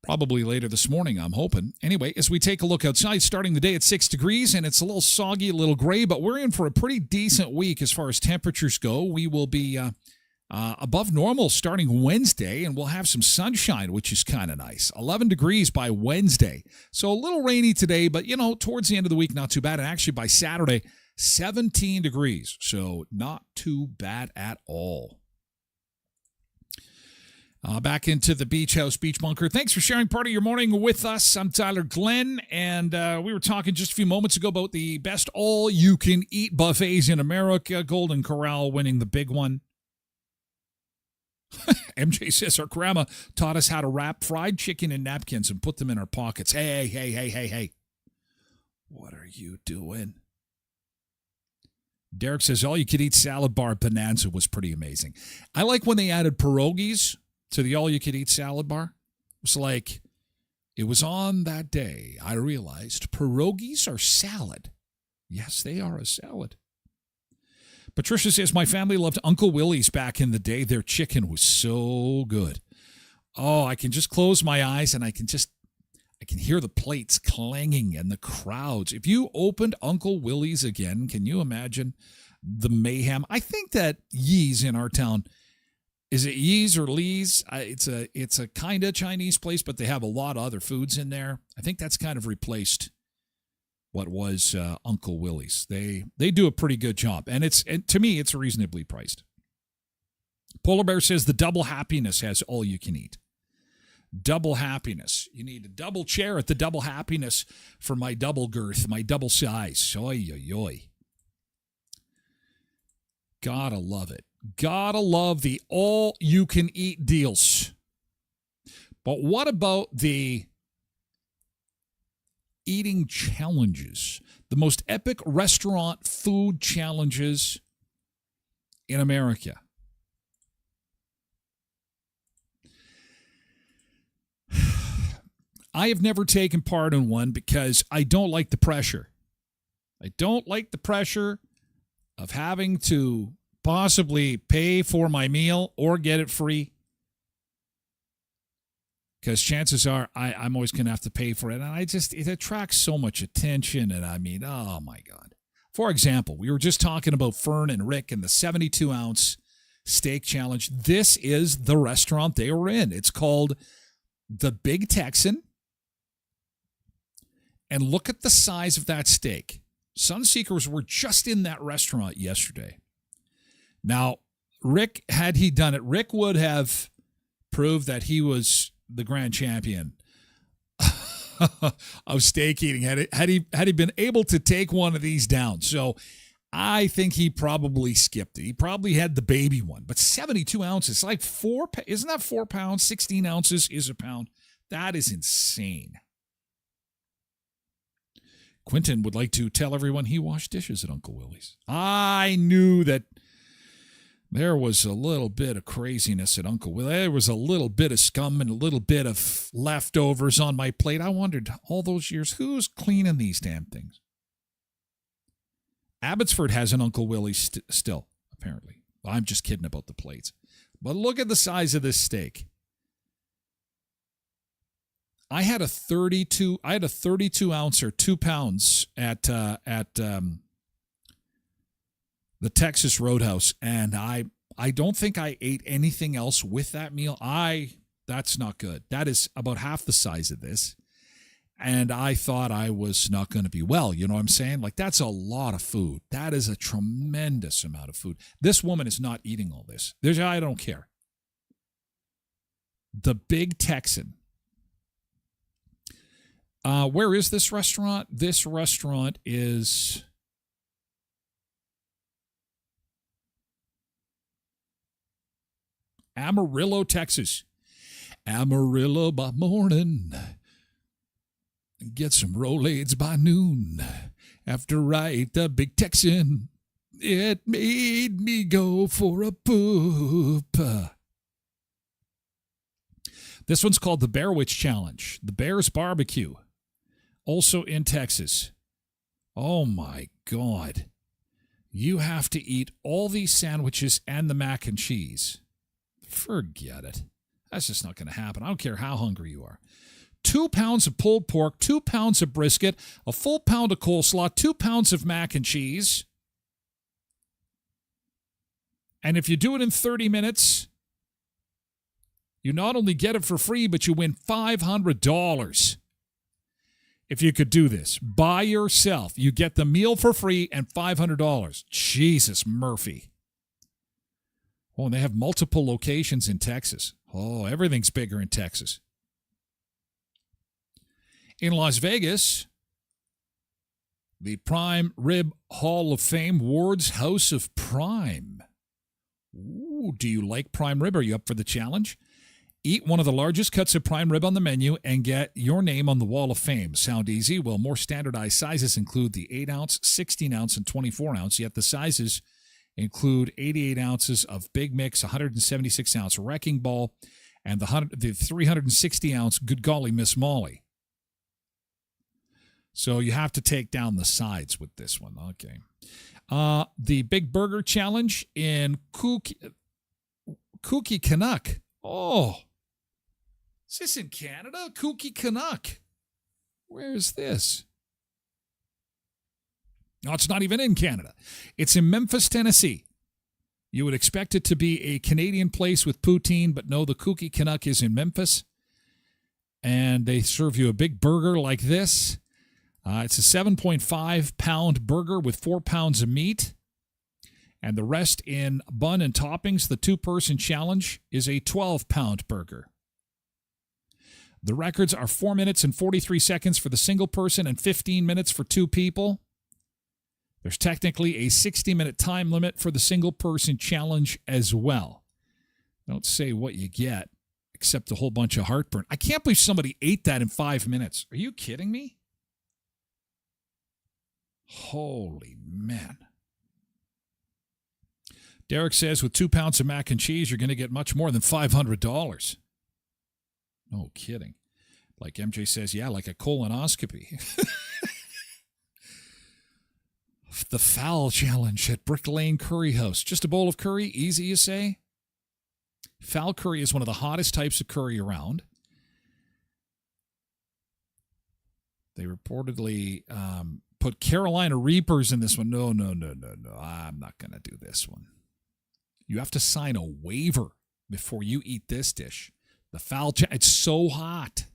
probably later this morning, I'm hoping. Anyway, as we take a look outside, starting the day at 6 degrees, and it's a little soggy, a little gray, but we're in for a pretty decent week as far as temperatures go. We will be above normal starting Wednesday, and we'll have some sunshine, which is kind of nice. 11 degrees by Wednesday. So a little rainy today, but, towards the end of the week, not too bad. And actually by Saturday, 17 degrees. So not too bad at all. Back into the Beach House Beach Bunker. Thanks for sharing part of your morning with us. I'm Tyler Glen, and we were talking just a few moments ago about the best all-you-can-eat buffets in America. Golden Corral winning the big one. MJ says our grandma taught us how to wrap fried chicken in napkins and put them in our pockets. Hey. What are you doing? Derek says all-you-can-eat salad bar Bonanza was pretty amazing. I like when they added pierogies to the all-you-can-eat salad bar. It was on that day I realized pierogies are salad. Yes, they are a salad. Patricia says, my family loved Uncle Willie's back in the day. Their chicken was so good. Oh, I can just close my eyes and I can hear the plates clanging and the crowds. If you opened Uncle Willie's again, can you imagine the mayhem? I think that Yee's in our town, is it Yee's or Lee's? It's a kind of Chinese place, but they have a lot of other foods in there. I think that's kind of replaced what was Uncle Willie's. They do a pretty good job, and to me, it's reasonably priced. Polar Bear says the Double Happiness has all you can eat. Double Happiness. You need a double chair at the Double Happiness for my double girth, my double size. Oy, oy, oy. Gotta love it. Gotta love the all-you-can-eat deals. But what about the eating challenges? The most epic restaurant food challenges in America. I have never taken part in one because I don't like the pressure. I don't like the pressure of having to possibly pay for my meal or get it free. Because chances are I'm always going to have to pay for it. And it attracts so much attention. And I mean, oh my God. For example, we were just talking about Fern and Rick and the 72-ounce steak challenge. This is the restaurant they were in. It's called the Big Texan. And look at the size of that steak. Sunseekers were just in that restaurant yesterday. Now, Rick, had he done it, Rick would have proved that he was the grand champion of steak eating. Had he been able to take one of these down. So I think he probably skipped it. He probably had the baby one. But 72 ounces, like isn't that 4 pounds? 16 ounces is a pound. That is insane. Quentin would like to tell everyone he washed dishes at Uncle Willie's. I knew that there was a little bit of craziness at Uncle Willie's. There was a little bit of scum and a little bit of leftovers on my plate. I wondered all those years, who's cleaning these damn things? Abbotsford has an Uncle Willie's still, apparently. I'm just kidding about the plates. But look at the size of this steak. I had a 32 ounce or 2 pounds at the Texas Roadhouse, and I don't think I ate anything else with that meal. That's not good. That is about half the size of this. And I thought I was not going to be well. You know what I'm saying? Like, that's a lot of food. That is a tremendous amount of food. This woman is not eating all this. I don't care. The Big Texan. Where is this restaurant? This restaurant is Amarillo, Texas. Amarillo by morning. Get some Rolaids by noon. After I ate the Big Texan, it made me go for a poop. This one's called the Bear Witch Challenge. The Bear's Barbecue. Also in Texas. Oh my God. You have to eat all these sandwiches and the mac and cheese. Forget it. That's just not going to happen. I don't care how hungry you are. 2 pounds of pulled pork, 2 pounds of brisket, a full pound of coleslaw, 2 pounds of mac and cheese. And if you do it in 30 minutes, you not only get it for free, but you win $500. If you could do this by yourself, you get the meal for free and $500. Jesus, Murphy. Oh, and they have multiple locations in Texas. Oh, everything's bigger in Texas. In Las Vegas, the Prime Rib Hall of Fame, Ward's House of Prime. Ooh, do you like prime rib? Are you up for the challenge? Eat one of the largest cuts of prime rib on the menu and get your name on the Wall of Fame. Sound easy? Well, more standardized sizes include the 8-ounce, 16-ounce, and 24-ounce, yet the sizes include 88 ounces of Big Mix, 176-ounce Wrecking Ball, and the 360-ounce Good Golly Miss Molly. So you have to take down the sides with this one. Okay. The Big Burger Challenge in Kooky Canuck. Oh. Is this in Canada? Kooky Canuck. Where is this? No, it's not even in Canada. It's in Memphis, Tennessee. You would expect it to be a Canadian place with poutine, but no, the Kooky Canuck is in Memphis. And they serve you a big burger like this. It's a 7.5-pound burger with 4 pounds of meat. And the rest in bun and toppings. The two-person challenge is a 12-pound burger. The records are 4 minutes and 43 seconds for the single person and 15 minutes for two people. There's technically a 60-minute time limit for the single-person challenge as well. Don't say what you get, except a whole bunch of heartburn. I can't believe somebody ate that in 5 minutes. Are you kidding me? Holy man. Derek says with 2 pounds of mac and cheese, you're going to get much more than $500. No kidding. Like MJ says, yeah, like a colonoscopy. The Fowl Challenge at Brick Lane Curry House. Just a bowl of curry, easy you say? Fowl curry is one of the hottest types of curry around. They reportedly put Carolina Reapers in this one. No. I'm not going to do this one. You have to sign a waiver before you eat this dish. The Fowl Challenge, it's so hot.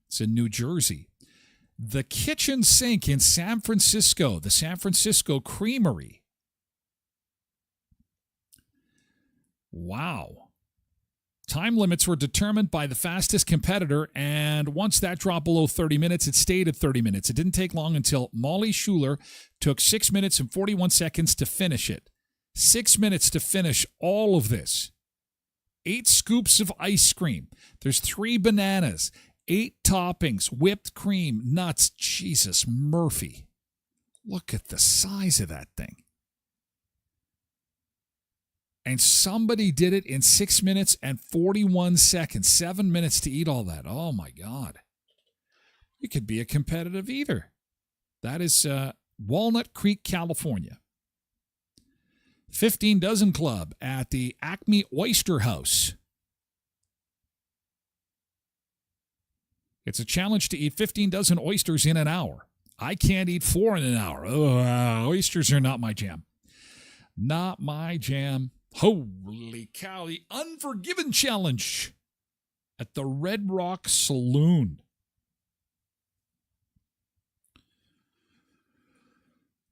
It's in New Jersey. The Kitchen Sink in San Francisco, the San Francisco Creamery. Wow. Time limits were determined by the fastest competitor, and once that dropped below 30 minutes, it stayed at 30 minutes. It didn't take long until Molly Schuler took 6 minutes and 41 seconds to finish it. 6 minutes to finish all of this. 8 scoops of ice cream. There's 3 bananas, 8 toppings, whipped cream, nuts. Jesus, Murphy. Look at the size of that thing. And somebody did it in 6 minutes and 41 seconds. 7 minutes to eat all that. Oh, my God. You could be a competitive eater. That is Walnut Creek, California. 15 Dozen Club at the Acme Oyster House. It's a challenge to eat 15 dozen oysters in an hour. I can't eat 4 in an hour. Oysters are not my jam. Not my jam. Holy cow. The Unforgiven Challenge at the Red Rock Saloon.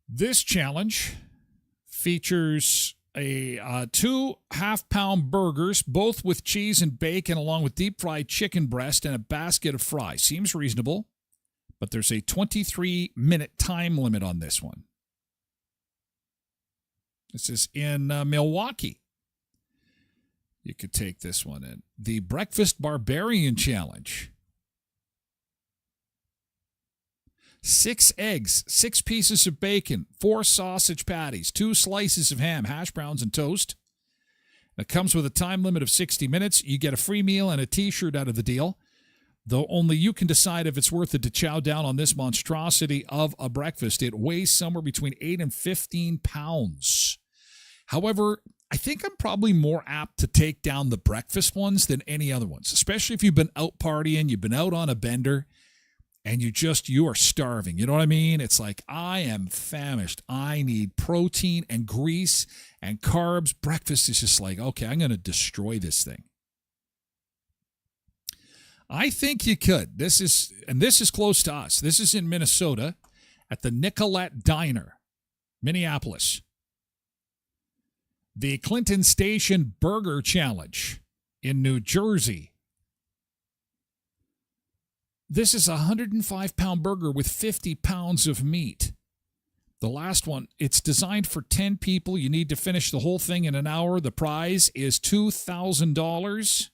This challenge features two half-pound burgers, both with cheese and bacon, along with deep-fried chicken breast and a basket of fries. Seems reasonable, but there's a 23-minute time limit on this one. This is in Milwaukee. You could take this one in. The Breakfast Barbarian Challenge. 6 eggs, 6 pieces of bacon, 4 sausage patties, 2 slices of ham, hash browns, and toast. It comes with a time limit of 60 minutes. You get a free meal and a T-shirt out of the deal, though only you can decide if it's worth it to chow down on this monstrosity of a breakfast. It weighs somewhere between 8 and 15 pounds. However, I think I'm probably more apt to take down the breakfast ones than any other ones, especially if you've been out partying, you've been out on a bender, and you are starving. You know what I mean? It's like, I am famished. I need protein and grease and carbs. Breakfast is just like, okay, I'm going to destroy this thing. I think you could. This is close to us. This is in Minnesota at the Nicolette Diner, Minneapolis. The Clinton Station Burger Challenge in New Jersey. This is a 105-pound burger with 50 pounds of meat. The last one, it's designed for 10 people. You need to finish the whole thing in an hour. The prize is $2,000.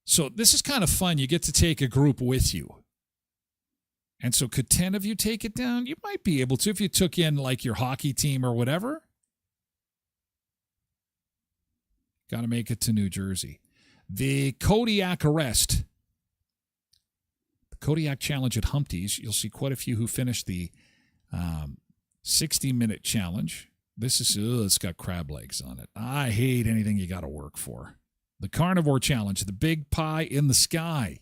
So this is kind of fun. You get to take a group with you. And so could 10 of you take it down? You might be able to if you took in like your hockey team or whatever. Got to make it to New Jersey. The Kodiak Arrest. Kodiak Challenge at Humpty's. You'll see quite a few who finished the 60-minute challenge. This is, it's got crab legs on it. I hate anything you got to work for. The Carnivore Challenge, the big pie in the sky.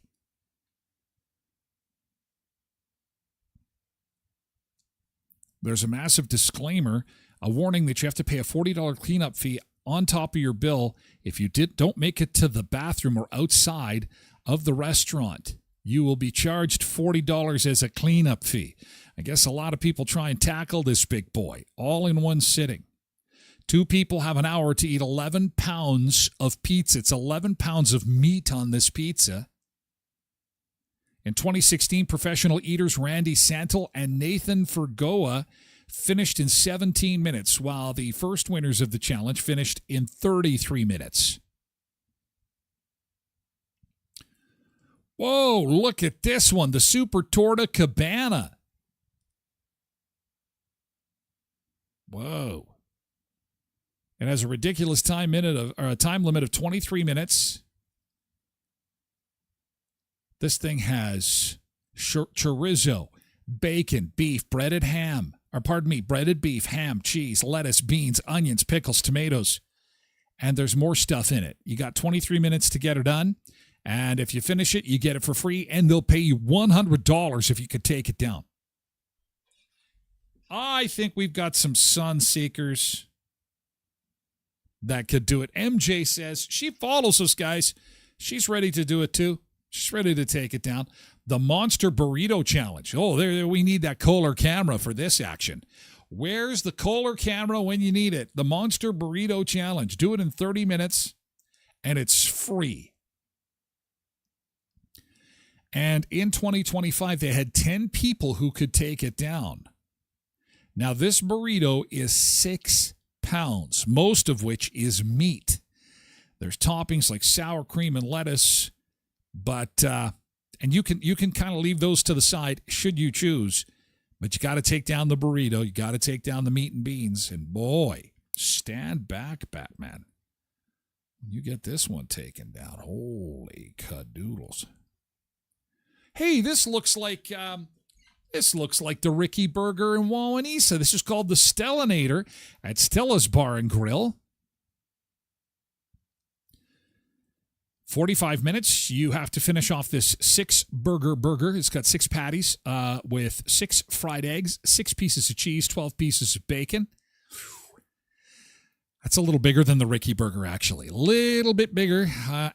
There's a massive disclaimer, a warning that you have to pay a $40 cleanup fee on top of your bill if you don't make it to the bathroom or outside of the restaurant. You will be charged $40 as a cleanup fee. I guess a lot of people try and tackle this big boy all in one sitting. 2 people have an hour to eat 11 pounds of pizza. It's 11 pounds of meat on this pizza. In 2016, professional eaters Randy Santel and Nathan Fergoa finished in 17 minutes, while the first winners of the challenge finished in 33 minutes. Whoa, look at this one, the Super Torta Cabana. Whoa. It has a ridiculous time limit of 23 minutes. This thing has chorizo, bacon, beef, breaded beef, ham, cheese, lettuce, beans, onions, pickles, tomatoes, and there's more stuff in it. You got 23 minutes to get it done. And if you finish it, you get it for free, and they'll pay you $100 if you could take it down. I think we've got some sun seekers that could do it. MJ says she follows us, guys. She's ready to do it, too. She's ready to take it down. The Monster Burrito Challenge. Oh, there we need that Kohler camera for this action. Where's the Kohler camera when you need it? The Monster Burrito Challenge. Do it in 30 minutes, and it's free. And in 2025, they had 10 people who could take it down. Now, this burrito is 6 pounds, most of which is meat. There's toppings like sour cream and lettuce, but and you can kind of leave those to the side should you choose. But you got to take down the burrito. You got to take down the meat and beans. And boy, stand back, Batman. When you get this one taken down, holy cadoodles. Hey, this looks like the Ricky Burger in Wawanesa. This is called the Stellanator at Stella's Bar and Grill. 45 minutes. You have to finish off this 6-burger. It's got 6 patties with 6 fried eggs, 6 pieces of cheese, 12 pieces of bacon. That's a little bigger than the Ricky Burger, actually. A little bit bigger.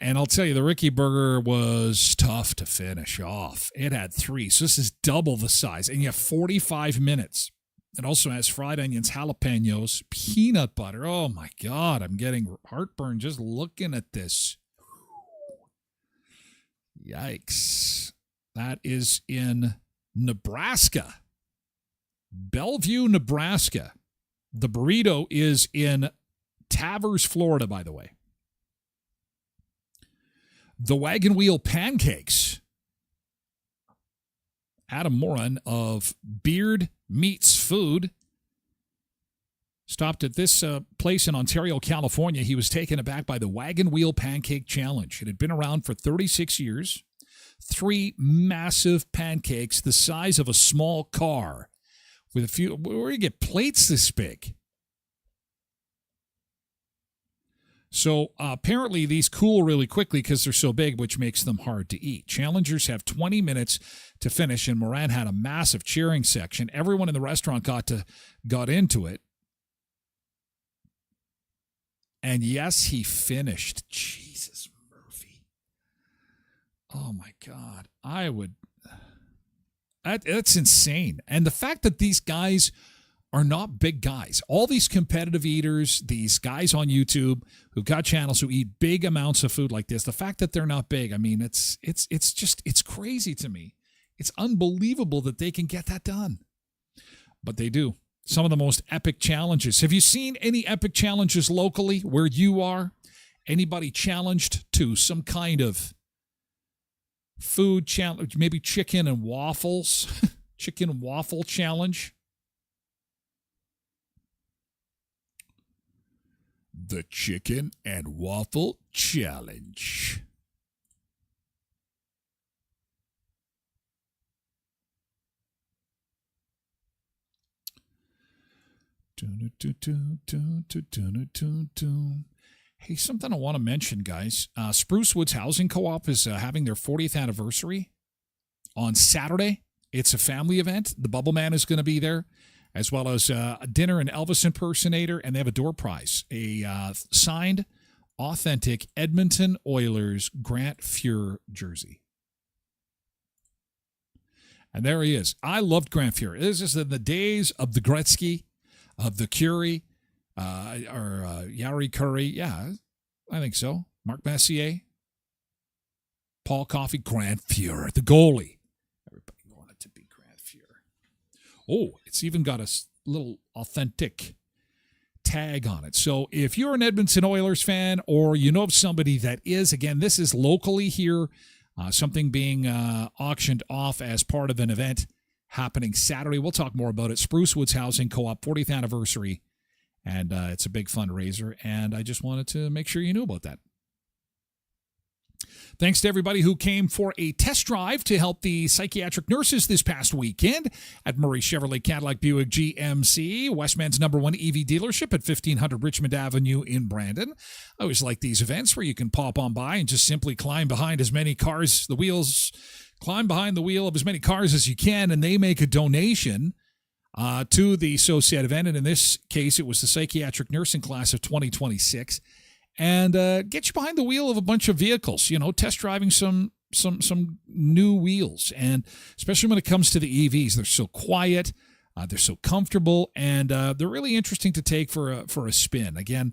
And I'll tell you, the Ricky Burger was tough to finish off. It had 3, so this is double the size. And you have 45 minutes. It also has fried onions, jalapenos, peanut butter. Oh, my God. I'm getting heartburn just looking at this. Yikes. That is in Nebraska. Bellevue, Nebraska. The burrito is in Tavers, Florida, by the way. The Wagon Wheel Pancakes. Adam Moran of Beard Meats Food stopped at this place in Ontario, California. He was taken aback by the Wagon Wheel Pancake Challenge. It had been around for 36 years. 3 massive pancakes the size of a small car with a few, where do you get plates this big? So apparently these cool really quickly because they're so big, which makes them hard to eat. Challengers have 20 minutes to finish, and Moran had a massive cheering section. Everyone in the restaurant got into it. And yes, he finished. Jesus, Murphy. Oh, my God. That's insane. And the fact that these guys are not big guys. All these competitive eaters, these guys on YouTube who've got channels who eat big amounts of food like this, the fact that they're not big, I mean, it's crazy to me. It's unbelievable that they can get that done. But they do. Some of the most epic challenges. Have you seen any epic challenges locally where you are? Anybody challenged to some kind of food challenge, maybe chicken and waffles, chicken waffle challenge? The Chicken and Waffle Challenge. Hey, something I want to mention, guys. Spruce Woods Housing Co-op is having their 40th anniversary on Saturday. It's a family event. The Bubble Man is going to be there, as well as a dinner and Elvis impersonator, and they have a door prize, a signed, authentic Edmonton Oilers Grant Fuhr jersey. And there he is. I loved Grant Fuhr. This is in the days of the Gretzky, of the Curie, Yari Curry. Yeah, I think so. Mark Messier, Paul Coffey, Grant Fuhr, the goalie. Everybody wanted to be Grant Fuhr. Oh, it's even got a little authentic tag on it. So if you're an Edmonton Oilers fan or you know of somebody that is, again, this is locally here, something being auctioned off as part of an event happening Saturday. We'll talk more about it. Spruce Woods Housing Co-op, 40th anniversary, and it's a big fundraiser, and I just wanted to make sure you knew about that. Thanks to everybody who came for a test drive to help the psychiatric nurses this past weekend at Murray Chevrolet Cadillac Buick GMC, Westman's #1 EV dealership at 1500 Richmond Avenue in Brandon. I always like these events where you can pop on by and just simply climb behind as many cars, climb behind the wheel of as many cars as you can, and they make a donation to the associate event. And in this case, it was the psychiatric nursing class of 2026. And get you behind the wheel of a bunch of vehicles, test driving some new wheels. And especially when it comes to the EVs, they're so quiet, they're so comfortable, and they're really interesting to take for a spin. Again,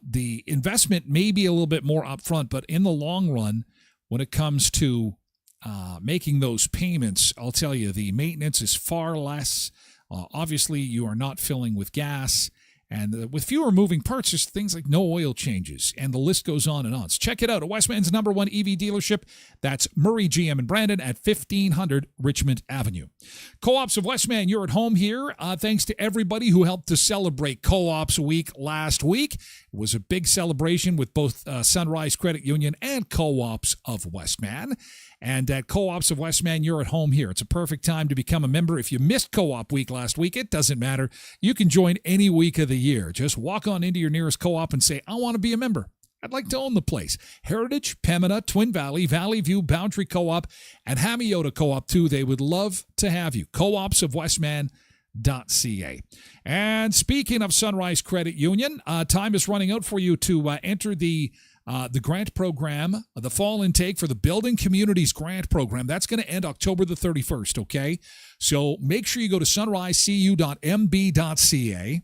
the investment may be a little bit more upfront, but in the long run, when it comes to making those payments, I'll tell you, the maintenance is far less. Obviously, you are not filling with gas. And with fewer moving parts, there's things like no oil changes, and the list goes on and on. So check it out at Westman's #1 EV dealership. That's Murray GM in Brandon at 1500 Richmond Avenue. Co-ops of Westman, you're at home here. Thanks to everybody who helped to celebrate Co-ops Week last week. It was a big celebration with both Sunrise Credit Union and Co-ops of Westman. And at Co-ops of Westman, you're at home here. It's a perfect time to become a member. If you missed Co-op Week last week, it doesn't matter. You can join any week of the year. Just walk on into your nearest co-op and say, I want to be a member. I'd like to own the place. Heritage, Pembina, Twin Valley, Valley View, Boundary Co-op, and Hamiota Co-op too. They would love to have you. Co-ops of Westman, And speaking of Sunrise Credit Union, time is running out for you to enter the grant program, the fall intake for the Building Communities Grant Program. That's going to end October the 31st, okay? So make sure you go to sunrisecu.mb.ca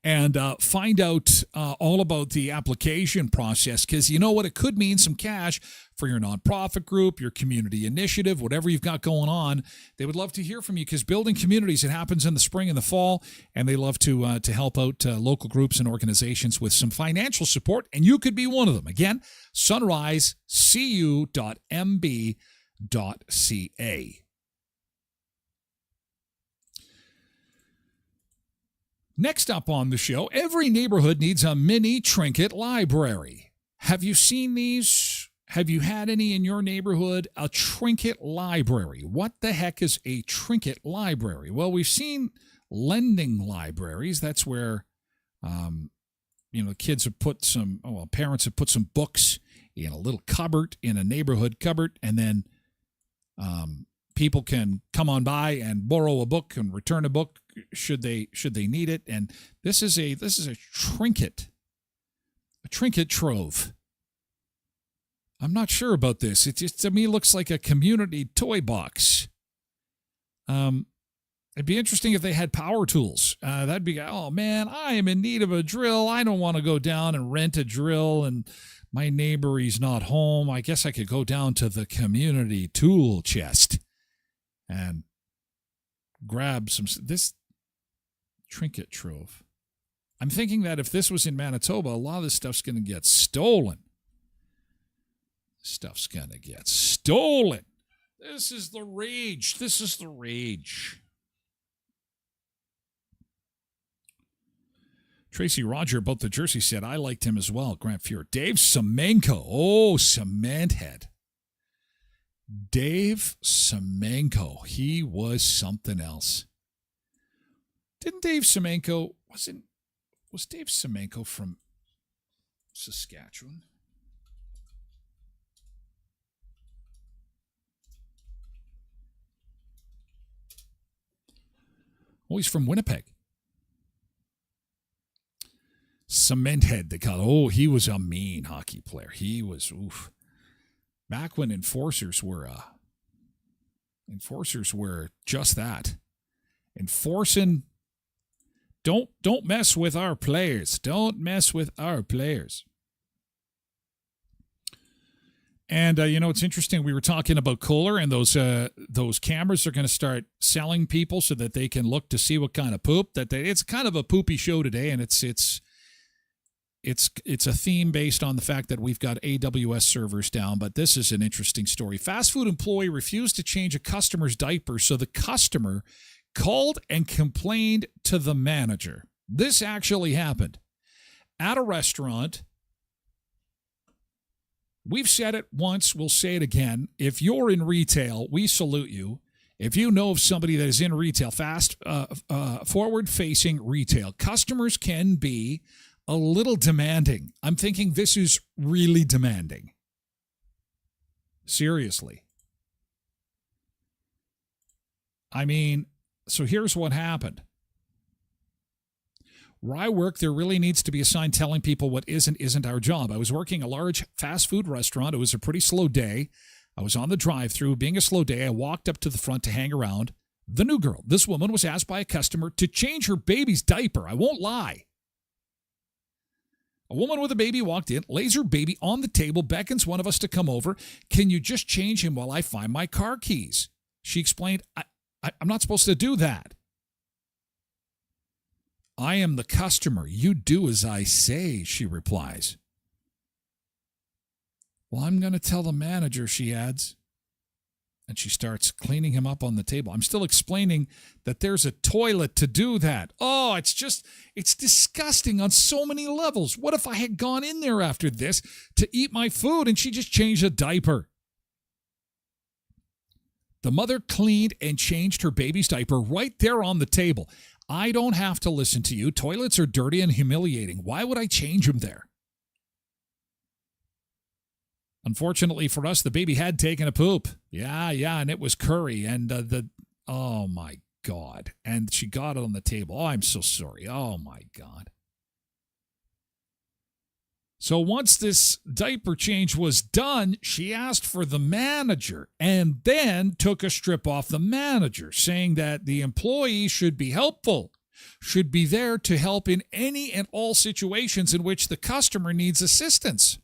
and find out all about the application process, because you know what? It could mean some cash for your nonprofit group, your community initiative, whatever you've got going on. They would love to hear from you, because Building Communities, it happens in the spring and the fall, and they love to help out local groups and organizations with some financial support, and you could be one of them. Again, sunrisecu.mb.ca. Next up on the show, every neighborhood needs a mini trinket library. Have you seen these? Have you had any in your neighborhood? A trinket library. What the heck is a trinket library? Well, we've seen lending libraries. That's where, kids have put parents have put some books in a little cupboard, in a neighborhood cupboard, and then people can come on by and borrow a book and return a book should they need it. And this is a trinket trove. I'm not sure about this. It just, to me, looks like a community toy box. It'd be interesting if they had power tools. That'd be, oh man, I am in need of a drill. I don't want to go down and rent a drill, and my neighbor, he's not home. I guess I could go down to the community tool chest and grab this trinket trove. I'm thinking that if this was in Manitoba, a lot of this stuff's going to get stolen. Stuff's going to get stolen. This is the rage. Tracy Roger about the jersey said, I liked him as well, Grant Fuhr. Dave Semenko. Oh, Cement Head. Dave Semenko. He was something else. Didn't Dave Semenko, was Dave Semenko from Saskatchewan? Oh, he's from Winnipeg. Cement Head, they call it. Oh, he was a mean hockey player. He was, oof. Back when enforcers were just that. Enforcing, don't mess with our players. Don't mess with our players. And, it's interesting. We were talking about Kohler, and those cameras are going to start selling people so that they can look to see what kind of poop. It's kind of a poopy show today, and it's a theme based on the fact that we've got AWS servers down, but this is an interesting story. Fast food employee refused to change a customer's diaper, so the customer called and complained to the manager. This actually happened at a restaurant. We've said it once, we'll say it again. If you're in retail, we salute you. If you know of somebody that is in retail, forward-facing retail, customers can be a little demanding. I'm thinking this is really demanding. Seriously. I mean, so here's what happened. Where I work, there really needs to be a sign telling people what isn't our job. I was working a large fast food restaurant. It was a pretty slow day. I was on the drive-thru. Being a slow day, I walked up to the front to hang around. The new girl, this woman, was asked by a customer to change her baby's diaper. I won't lie. A woman with a baby walked in, lays her baby on the table, beckons one of us to come over. Can you just change him while I find my car keys? She explained, I'm not supposed to do that. I am the customer. You do as I say, she replies. Well, I'm going to tell the manager, she adds. And she starts cleaning him up on the table. I'm still explaining that there's a toilet to do that. Oh, it's disgusting on so many levels. What if I had gone in there after this to eat my food and she just changed a diaper? The mother cleaned and changed her baby's diaper right there on the table. I don't have to listen to you. Toilets are dirty and humiliating. Why would I change them there? Unfortunately for us, the baby had taken a poop. Yeah, and it was curry. And oh my God. And she got it on the table. Oh, I'm so sorry. Oh, my God. So once this diaper change was done, she asked for the manager and then took a strip off the manager, saying that the employee should be helpful, should be there to help in any and all situations in which the customer needs assistance.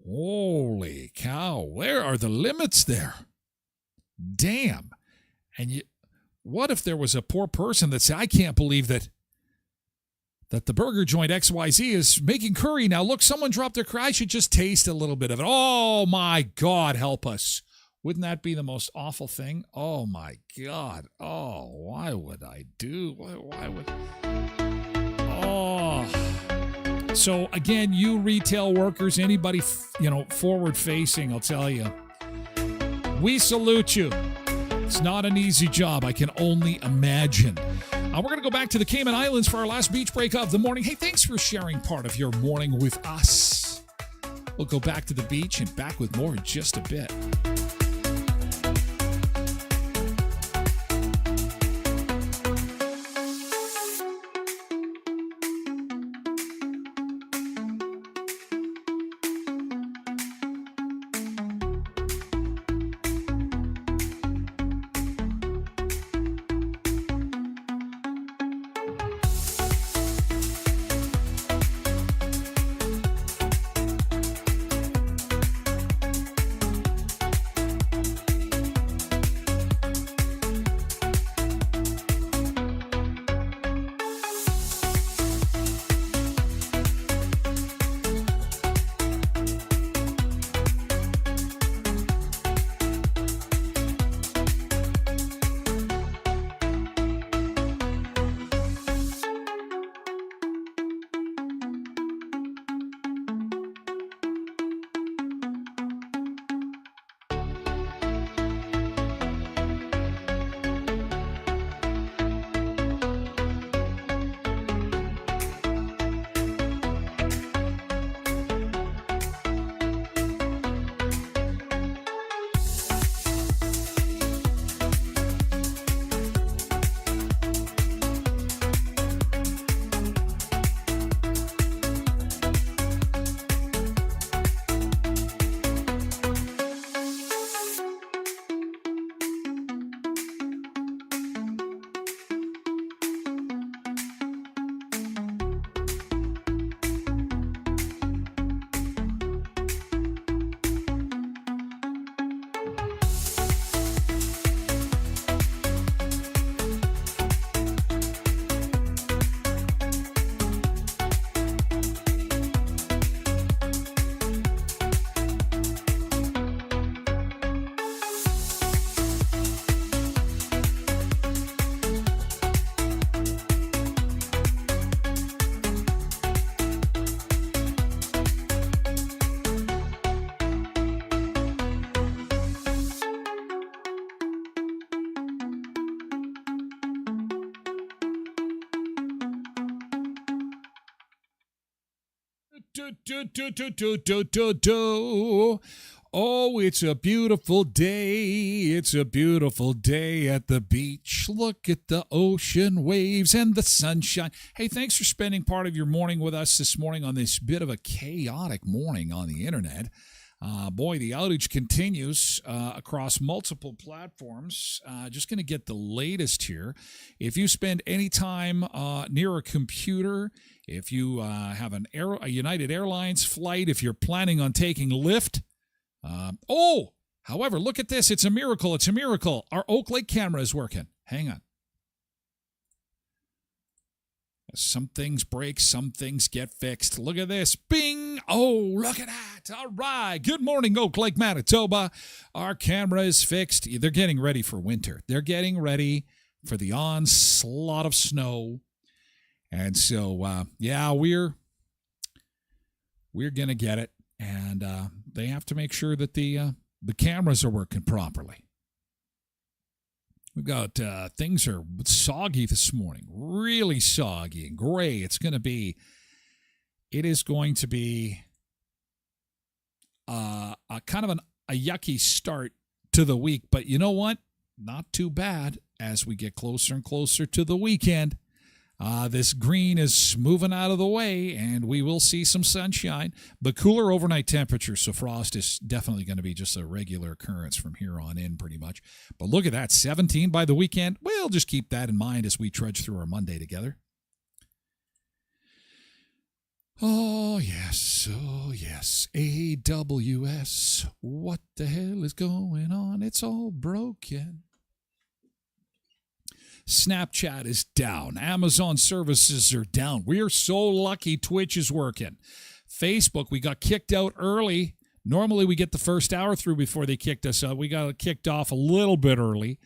Holy cow, where are the limits there? Damn. And what if there was a poor person that said, I can't believe that the burger joint XYZ is making curry now. Look, someone dropped their curry. I should just taste a little bit of it. Oh, my God, help us. Wouldn't that be the most awful thing? Oh, my God. Oh, why would I do? Why would... Oh. So, again, you retail workers, anybody, forward-facing, I'll tell you, we salute you. It's not an easy job. I can only imagine. We're going to go back to the Cayman Islands for our last beach break of the morning. Hey, thanks for sharing part of your morning with us. We'll go back to the beach and back with more in just a bit. Oh, it's a beautiful day. It's a beautiful day at the beach. Look at the ocean waves and the sunshine. Hey, thanks for spending part of your morning with us this morning on this bit of a chaotic morning on the internet. Boy, the outage continues across multiple platforms. Just going to get the latest here. If you spend any time near a computer, if you have a United Airlines flight, if you're planning on taking Lyft, however, look at this. It's a miracle. It's a miracle. Our Oak Lake camera is working. Hang on. Some things break, some things get fixed. Look at this. Bing! Oh, look at that. All right. Good morning, Oak Lake, Manitoba. Our camera is fixed. They're getting ready for winter. They're getting ready for the onslaught of snow. And so, we're going to get it. And they have to make sure that the cameras are working properly. We've got things are soggy this morning, really soggy and gray. It is going to be a kind of a yucky start to the week. But you know what? not too bad as we get closer and closer to the weekend. This green is moving out of the way, and we will see some sunshine, but cooler overnight temperatures, so frost is definitely going to be just a regular occurrence from here on in pretty much. But look at that, 17 by the weekend. We'll just keep that in mind as we trudge through our Monday together. Oh, yes, AWS. What the hell is going on? It's all broken. Snapchat is down. Amazon services are down. We are so lucky Twitch is working. Facebook, we got kicked out early. Normally we get the first hour through before they kicked us out. We got kicked off a little bit early.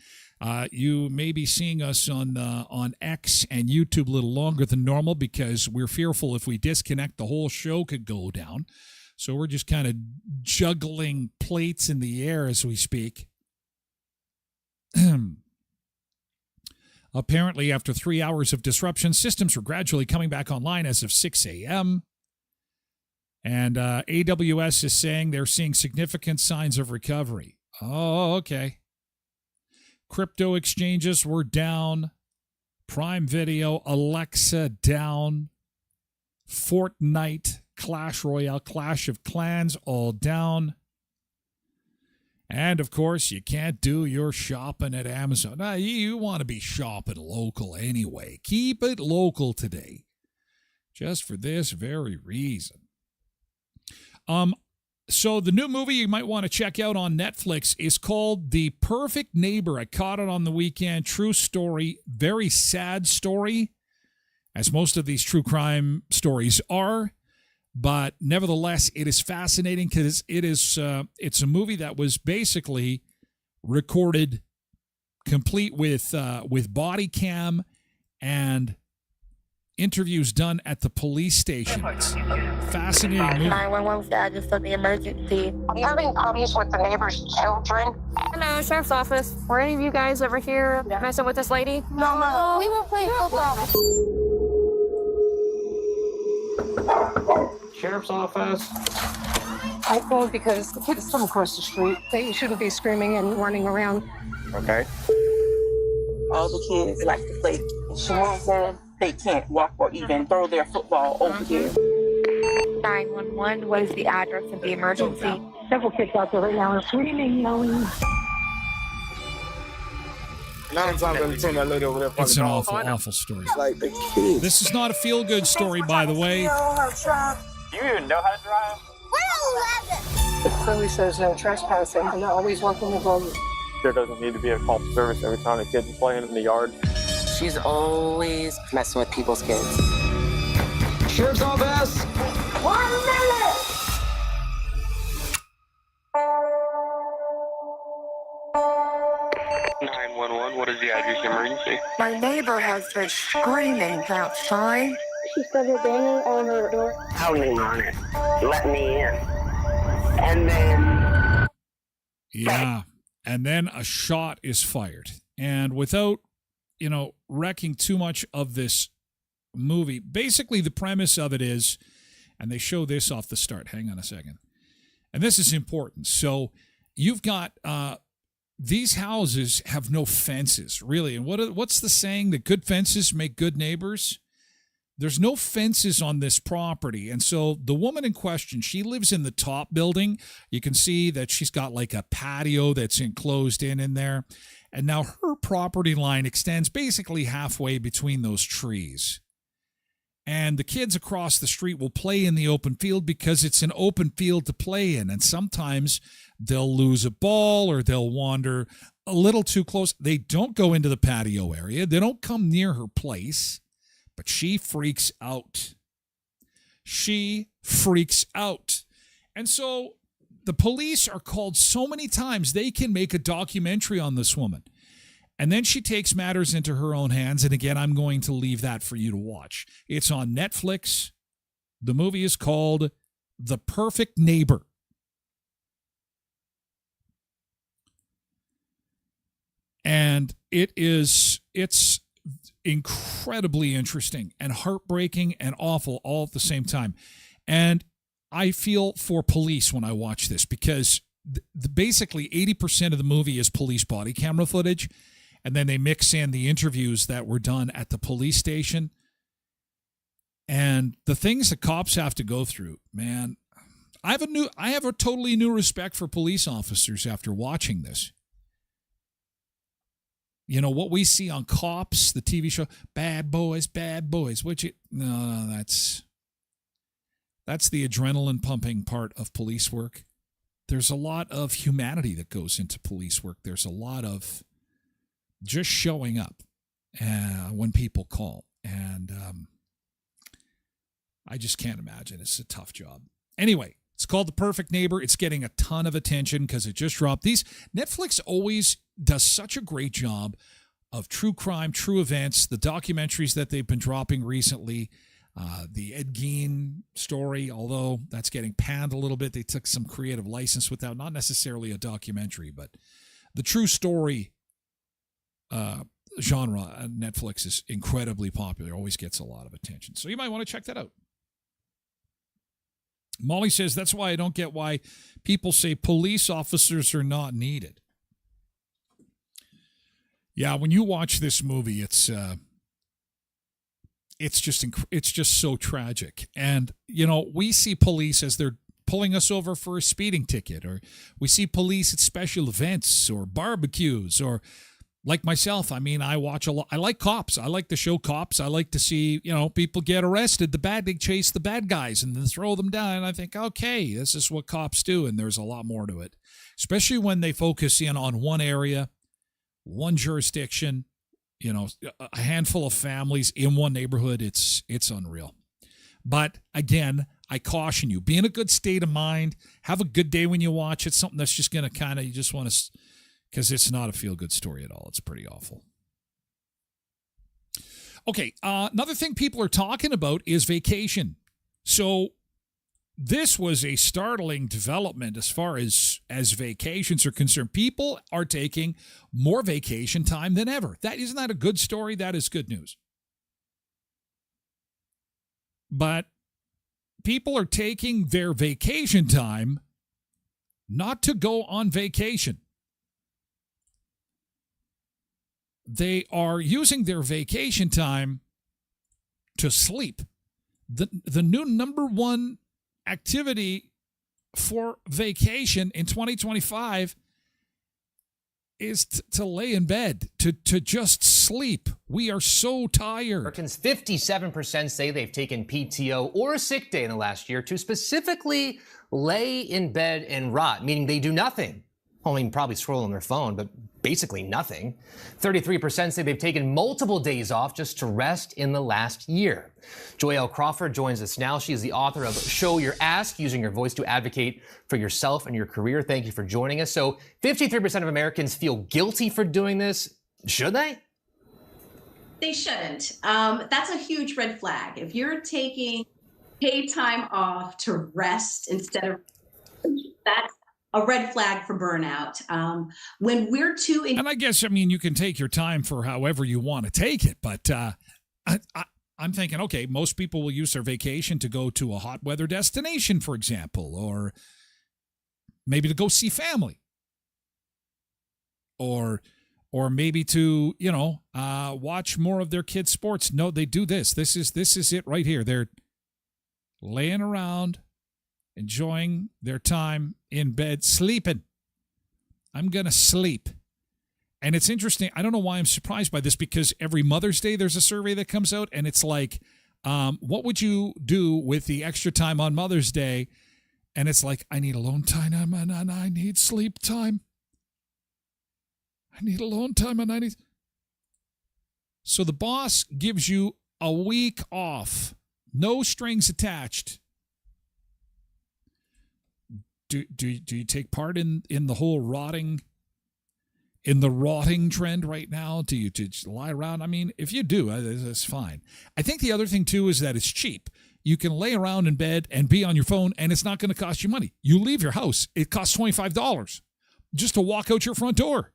You may be seeing us on X and YouTube a little longer than normal because we're fearful if we disconnect, the whole show could go down. So we're just kind of juggling plates in the air as we speak. Apparently, after 3 hours of disruption, systems are gradually coming back online as of 6 a.m. And AWS is saying they're seeing significant signs of recovery. Oh, okay. Crypto exchanges were down. Prime Video, Alexa down. Fortnite, Clash Royale, Clash of Clans all down. And, of course, you can't do your shopping at Amazon. Now, you want to be shopping local anyway. Keep it local today. Just for this very reason. So the new movie you might want to check out on Netflix is called The Perfect Neighbor. I caught it on the weekend. True story. Very sad story, as most of these true crime stories are. But nevertheless, it is fascinating because it's a movie that was basically recorded complete with body cam and interviews done at the police station. It's fascinating movie. 911 status for the emergency. Are you having problems with the neighbor's children? Hello, sheriff's office. Were any of you guys over here messing with this lady? No. We were playing football. Sheriff's office. I called because the kids from across the street, they shouldn't be screaming and running around. Okay. All the kids like to play. Sharon said they can't walk or even throw their football over here. 911, what is the address of the emergency? Several kids out there right now are screaming, yelling. 9 times out of 10, that lady over there. It's an awful story. Like the kids. This is not a feel-good story, by the way. Do you even know how to drive? Chloe says no trespassing, and they're always working the road. There doesn't need to be a call for service every time the kids are playing in the yard. She's always messing with people's kids. Sheriff's office. 1 minute! What is the address emergency? My neighbor has been screaming outside. She started banging on her door. Pounding on it. Let me in. And then... Yeah. And then a shot is fired. And without, wrecking too much of this movie, basically the premise of it is, and they show this off the start. Hang on a second. And this is important. So you've got... these houses have no fences, really. And what's the saying? That good fences make good neighbors? There's no fences on this property. And so the woman in question, she lives in the top building. You can see that she's got like a patio that's enclosed in there. And now her property line extends basically halfway between those trees. And the kids across the street will play in the open field because it's an open field to play in. And sometimes they'll lose a ball or they'll wander a little too close. They don't go into the patio area. They don't come near her place. But she freaks out. She freaks out. And so the police are called so many times they can make a documentary on this woman. And then she takes matters into her own hands. And again, I'm going to leave that for you to watch. It's on Netflix. The movie is called The Perfect Neighbor. And it's incredibly interesting and heartbreaking and awful all at the same time. And I feel for police when I watch this because basically 80% of the movie is police body camera footage, and then they mix in the interviews that were done at the police station. And the things that cops have to go through, man, I have a totally new respect for police officers after watching this. You know, what we see on Cops, the TV show, bad boys, no, that's the adrenaline pumping part of police work. There's a lot of humanity that goes into police work. There's a lot of just showing up when people call. And I just can't imagine. It's a tough job. Anyway, it's called The Perfect Neighbor. It's getting a ton of attention because it just dropped. Netflix always does such a great job of true crime, true events, the documentaries that they've been dropping recently, the Ed Gein story, although that's getting panned a little bit. They took some creative license with that, not necessarily a documentary, but the true story genre, Netflix is incredibly popular, always gets a lot of attention. So you might want to check that out. Molly says, that's why I don't get why people say police officers are not needed. Yeah, when you watch this movie, it's just so tragic. And, you know, we see police as they're pulling us over for a speeding ticket, or we see police at special events or barbecues, or like myself, I mean, I watch a lot. I like Cops. I like the show Cops. I like to see, you know, people get arrested. They chase the bad guys and then throw them down. And I think, okay, this is what cops do. And there's a lot more to it, especially when they focus in on one area, one jurisdiction, you know, a handful of families in one neighborhood. It's unreal. But again, I caution you, be in a good state of mind. Have a good day when you watch it. Something that's just going to kind of, you just want to, because it's not a feel-good story at all. It's pretty awful. Okay, another thing people are talking about is vacation. So this was a startling development as far as vacations are concerned. People are taking more vacation time than ever. Isn't that a good story? That is good news. But people are taking their vacation time not to go on vacation. They are using their vacation time to sleep. The new number one activity for vacation in 2025 is to lay in bed, to just sleep. We are so tired. Americans, 57% say they've taken PTO or a sick day in the last year to specifically lay in bed and rot, meaning they do nothing. Only probably scroll on their phone, but basically nothing. 33% say they've taken multiple days off just to rest in the last year. Joelle Crawford joins us now. She is the author of Show Your Ask, using your voice to advocate for yourself and your career. Thank you for joining us. So 53% of Americans feel guilty for doing this. Should they? They shouldn't. That's a huge red flag. If you're taking paid time off to rest instead of, that's a red flag for burnout. When we're too... And I guess, I mean, you can take your time for however you want to take it, but I'm thinking, okay, most people will use their vacation to go to a hot weather destination, for example, or maybe to go see family, or maybe to, you know, watch more of their kids' sports. No, they do this. This is it right here. They're laying around, enjoying their time in bed, sleeping. I'm going to sleep. And it's interesting. I don't know why I'm surprised by this, because every Mother's Day there's a survey that comes out, and it's like, what would you do with the extra time on Mother's Day? And it's like, I need alone time and I need sleep time. I need alone time and I need... So the boss gives you a week off, no strings attached. Do you take part in the whole rotting trend right now? Do you lie around? I mean, if you do, that's fine. I think the other thing too is that it's cheap. You can lay around in bed and be on your phone, and it's not going to cost you money. You leave your house, it costs $25 just to walk out your front door.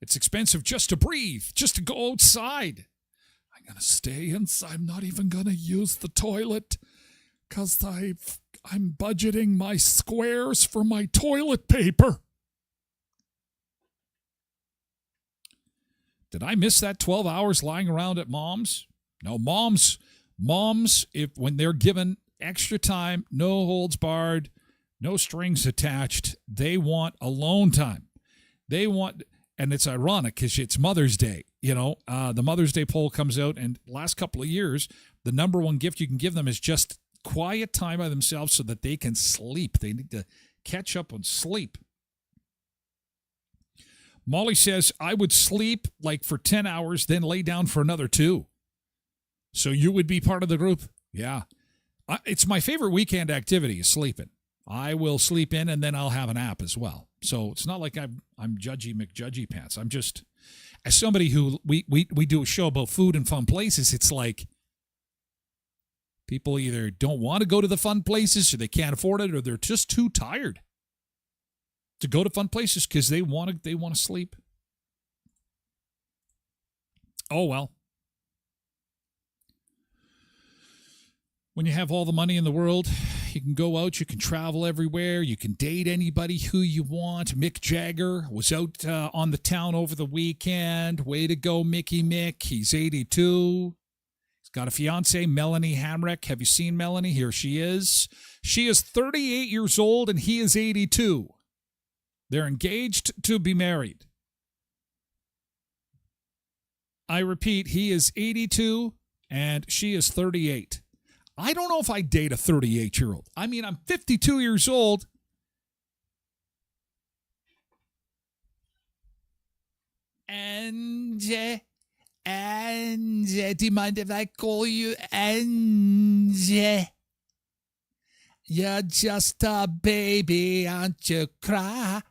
It's expensive just to breathe, just to go outside. I'm going to stay inside. I'm not even going to use the toilet because I'm budgeting my squares for my toilet paper. Did I miss that 12 hours lying around at mom's? No, moms, when they're given extra time, no holds barred, no strings attached, they want alone time. They want, and it's ironic because it's Mother's Day. The Mother's Day poll comes out, and last couple of years, the number one gift you can give them is just quiet time by themselves so that they can sleep. They need to catch up on sleep. Molly says, I would sleep like for 10 hours, then lay down for another 2. So you would be part of the group? Yeah. It's my favorite weekend activity is sleeping. I will sleep in and then I'll have a nap as well. So it's not like I'm judgy McJudgy pants. I'm just, as somebody who, we do a show about food and fun places, it's like people either don't want to go to the fun places or they can't afford it or they're just too tired to go to fun places because they want to sleep. Oh, well. When you have all the money in the world, you can go out, you can travel everywhere, you can date anybody who you want. Mick Jagger was out on the town over the weekend. Way to go, Mickey Mick. He's 82. He's got a fiancée, Melanie Hamrick. Have you seen Melanie? Here she is. She is 38 years old and he is 82. They're engaged to be married. I repeat, he is 82 and she is 38. I don't know if I date a 38-year-old. I mean, I'm 52 years old. Angie, do you mind if I call you Angie? You're just a baby, aren't you? Cry,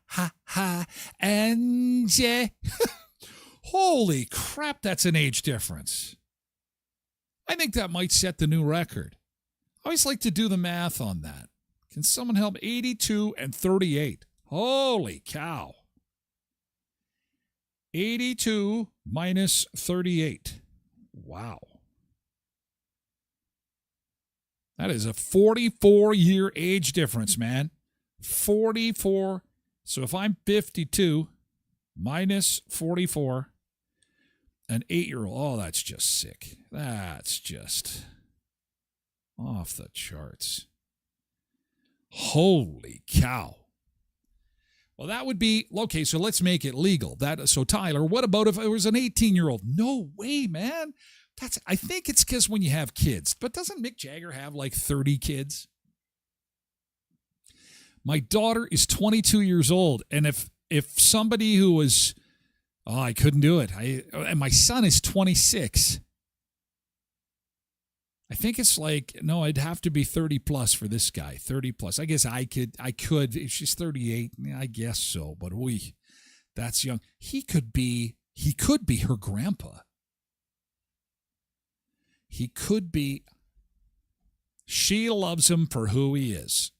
Angie. Holy crap, that's an age difference. I think that might set the new record. I always like to do the math on that. Can someone help? 82 and 38. Holy cow. 82 minus 38. Wow. That is a 44-year age difference, man. 44. So if I'm 52 minus 44, an 8-year-old, oh, that's just sick. That's just off the charts. Holy cow. Well, that would be, okay, so let's make it legal. So Tyler, what about if it was an 18-year-old? No way, man. I think it's because when you have kids, but doesn't Mick Jagger have like 30 kids? My daughter is 22 years old, and if somebody who was, I couldn't do it. And my son is 26. I think it's like, no, I'd have to be 30 plus for this guy. 30 plus. I guess I could. If she's 38, I guess so. But that's young. He could be her grandpa. He could be. She loves him for who he is.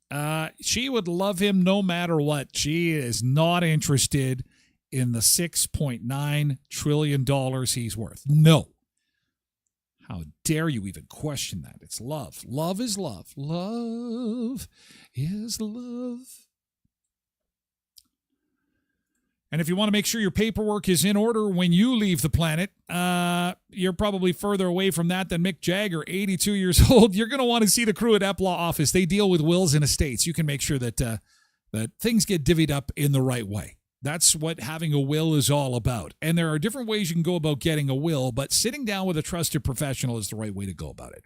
She would love him no matter what. She is not interested in the $6.9 trillion he's worth. No. How dare you even question that? It's love. Love is love. Love is love. And if you want to make sure your paperwork is in order when you leave the planet, you're probably further away from that than Mick Jagger, 82 years old. You're going to want to see the crew at EPLAW office. They deal with wills and estates. You can make sure that that things get divvied up in the right way. That's what having a will is all about. And there are different ways you can go about getting a will, but sitting down with a trusted professional is the right way to go about it.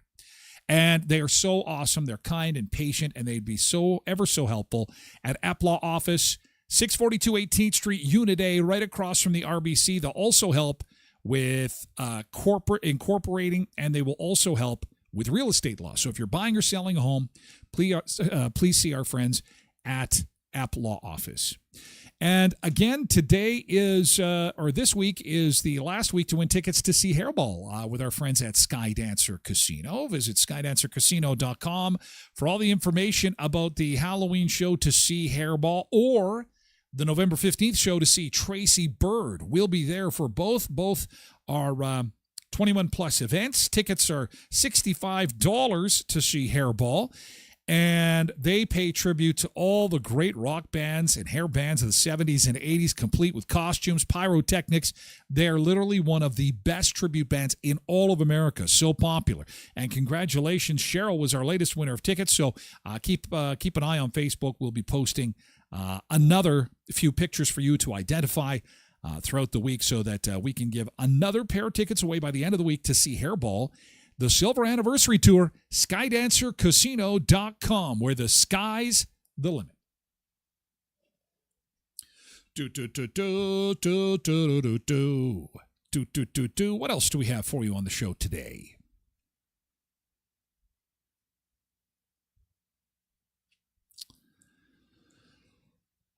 And they are so awesome. They're kind and patient, and they'd be so ever so helpful at EPLAW office, 642 18th Street, Unit A, right across from the RBC. They'll also help with corporate incorporating, and they will also help with real estate law. So if you're buying or selling a home, please see our friends at EPLAW office. And again, today is, or this week is the last week to win tickets to see Hairball with our friends at Skydancer Casino. Visit skydancercasino.com for all the information about the Halloween show to see Hairball or the November 15th show to see Tracy Bird. We'll be there for both our 21 plus events. Tickets are $65 to see Hairball. And they pay tribute to all the great rock bands and hair bands of the 70s and 80s, complete with costumes, pyrotechnics. They're literally one of the best tribute bands in all of America. So popular. And congratulations, Cheryl was our latest winner of tickets. So keep an eye on Facebook. We'll be posting another few pictures for you to identify throughout the week so that we can give another pair of tickets away by the end of the week to see Hairball, the Silver Anniversary Tour, SkydancerCasino.com, where the sky's the limit. What else do we have for you on the show today?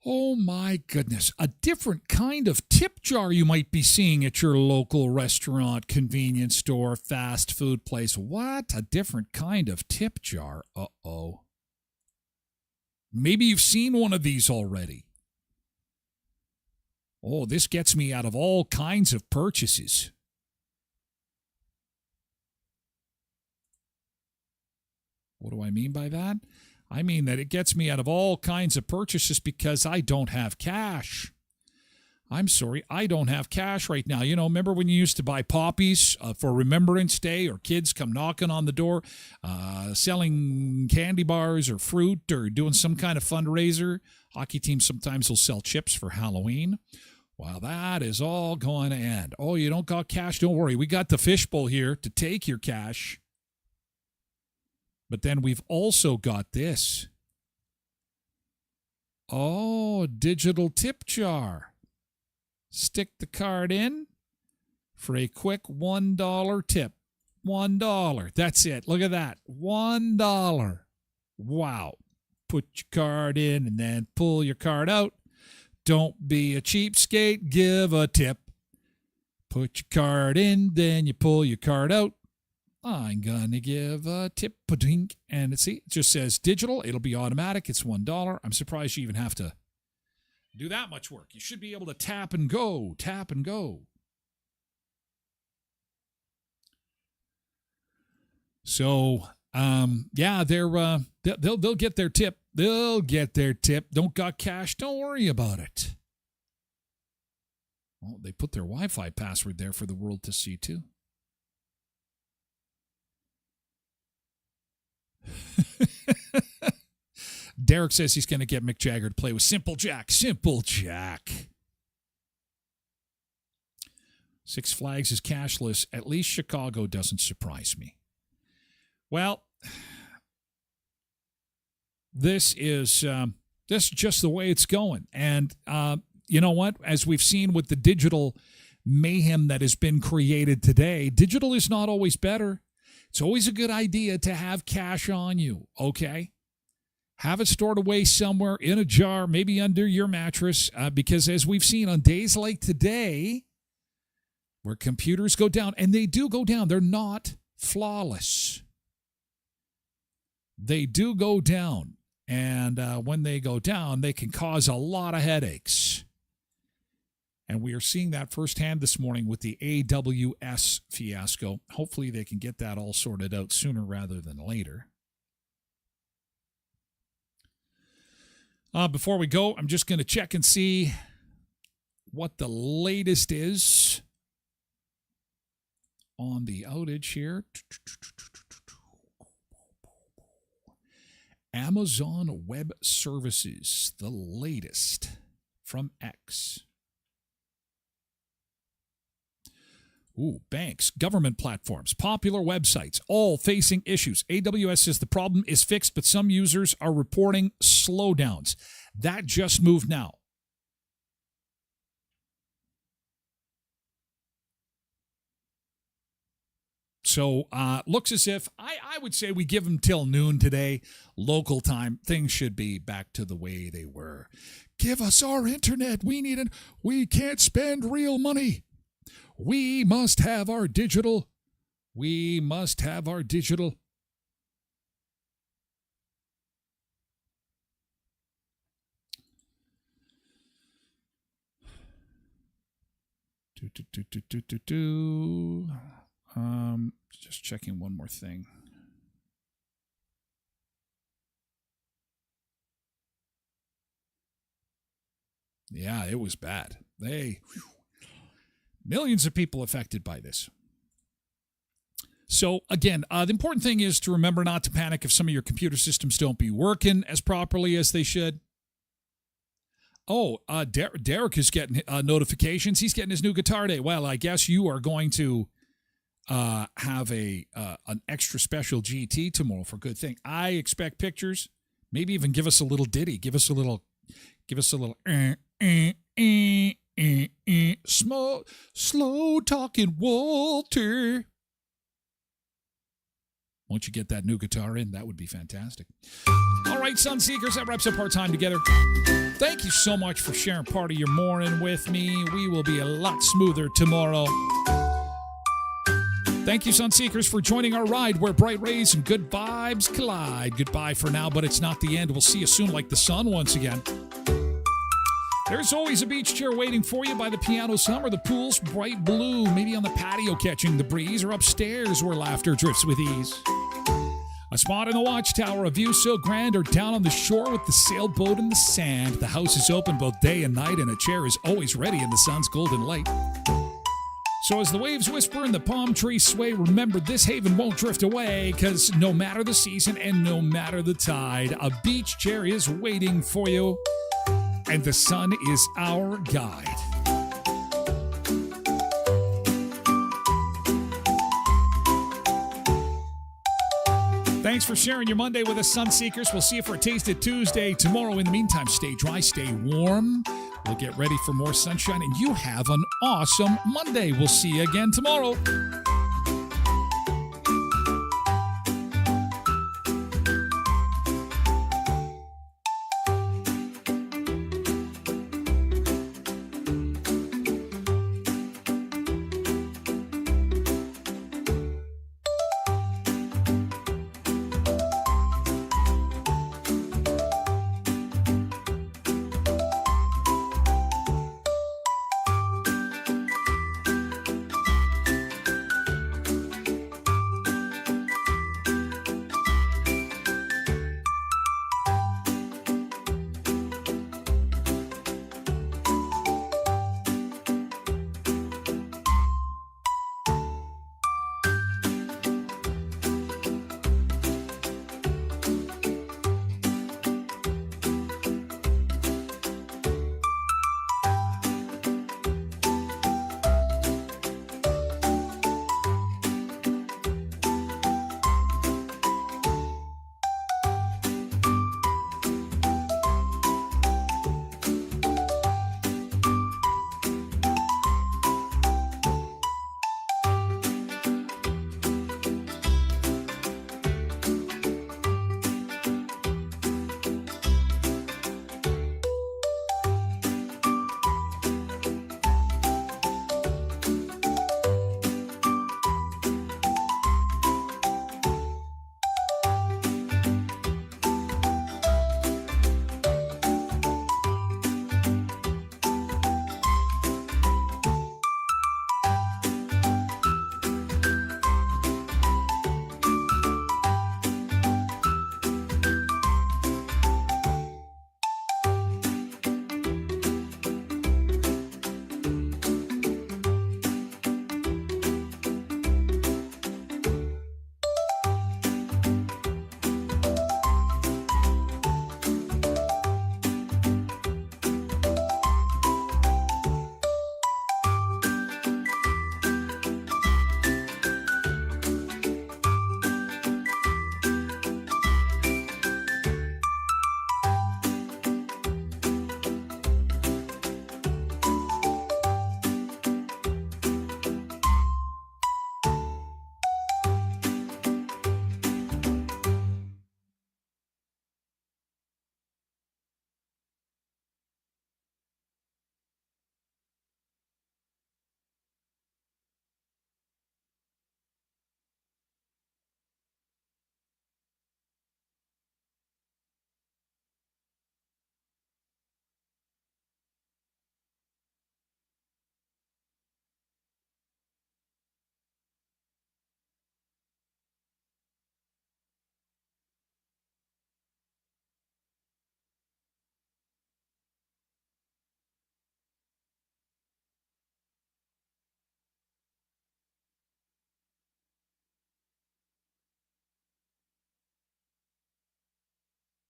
Oh my goodness, a different kind of tip jar you might be seeing at your local restaurant, convenience store, fast food place. What? A different kind of tip jar? Uh-oh. Maybe you've seen one of these already. Oh, this gets me out of all kinds of purchases. What do I mean by that? I mean that it gets me out of all kinds of purchases because I don't have cash. I'm sorry, I don't have cash right now. You know, remember when you used to buy poppies for Remembrance Day, or kids come knocking on the door selling candy bars or fruit or doing some kind of fundraiser? Hockey teams sometimes will sell chips for Halloween. Well, that is all going to end. Oh, you don't got cash? Don't worry. We got the fishbowl here to take your cash. But then we've also got this. Oh, digital tip jar. Stick the card in for a quick $1 tip. $1. That's it. Look at that. $1. Wow. Put your card in and then pull your card out. Don't be a cheapskate. Give a tip. Put your card in, then you pull your card out. I'm going to give a tip, and see, it just says digital. It'll be automatic. It's $1. I'm surprised you even have to do that much work. You should be able to tap and go. So, yeah, they'll get their tip. They'll get their tip. Don't got cash? Don't worry about it. Well, they put their Wi-Fi password there for the world to see, too. Derek says he's going to get Mick Jagger to play with Simple Jack. Simple Jack. Six Flags is cashless. At least Chicago doesn't surprise me. Well, this is just the way it's going. And you know what? As we've seen with the digital mayhem that has been created today, digital is not always better. It's always a good idea to have cash on you, okay? Have it stored away somewhere in a jar, maybe under your mattress, because as we've seen on days like today, where computers go down, and they do go down, they're not flawless. They do go down, and when they go down, they can cause a lot of headaches. And we are seeing that firsthand this morning with the AWS fiasco. Hopefully they can get that all sorted out sooner rather than later. Before we go, I'm just going to check and see what the latest is on the outage here. Amazon Web Services, the latest from X. Ooh, banks, government platforms, popular websites, all facing issues. AWS says the problem is fixed, but some users are reporting slowdowns. That just moved now. So looks as if, I would say we give them till noon today, local time. Things should be back to the way they were. Give us our internet. We need it. We can't spend real money. We must have our digital. We must have our digital. Just checking one more thing. Yeah, it was bad. Millions of people affected by this. So, again, the important thing is to remember not to panic if some of your computer systems don't be working as properly as they should. Oh, Derek is getting notifications. He's getting his new guitar today. Well, I guess you are going to have an extra special GT tomorrow for good thing. I expect pictures. Maybe even give us a little ditty. Give us a little slow talking Walter. Won't you get that new guitar in? That would be fantastic. All right, Sunseekers, that wraps up our time together. Thank you so much for sharing part of your morning with me. We will be a lot smoother tomorrow. Thank you, Sunseekers, for joining our ride where bright rays and good vibes collide. Goodbye for now, but it's not the end. We'll see you soon like the sun once again. There's always a beach chair waiting for you by the piano's hum or the pool's bright blue, maybe on the patio catching the breeze, or upstairs where laughter drifts with ease. A spot in the watchtower, a view so grand, or down on the shore with the sailboat in the sand. The house is open both day and night, and a chair is always ready in the sun's golden light. So as the waves whisper and the palm trees sway, remember this haven won't drift away, because no matter the season and no matter the tide, a beach chair is waiting for you, and the sun is our guide. Thanks for sharing your Monday with us, Sunseekers. We'll see you for a Tasted Tuesday tomorrow. In the meantime, stay dry, stay warm. We'll get ready for more sunshine, and you have an awesome Monday. We'll see you again tomorrow.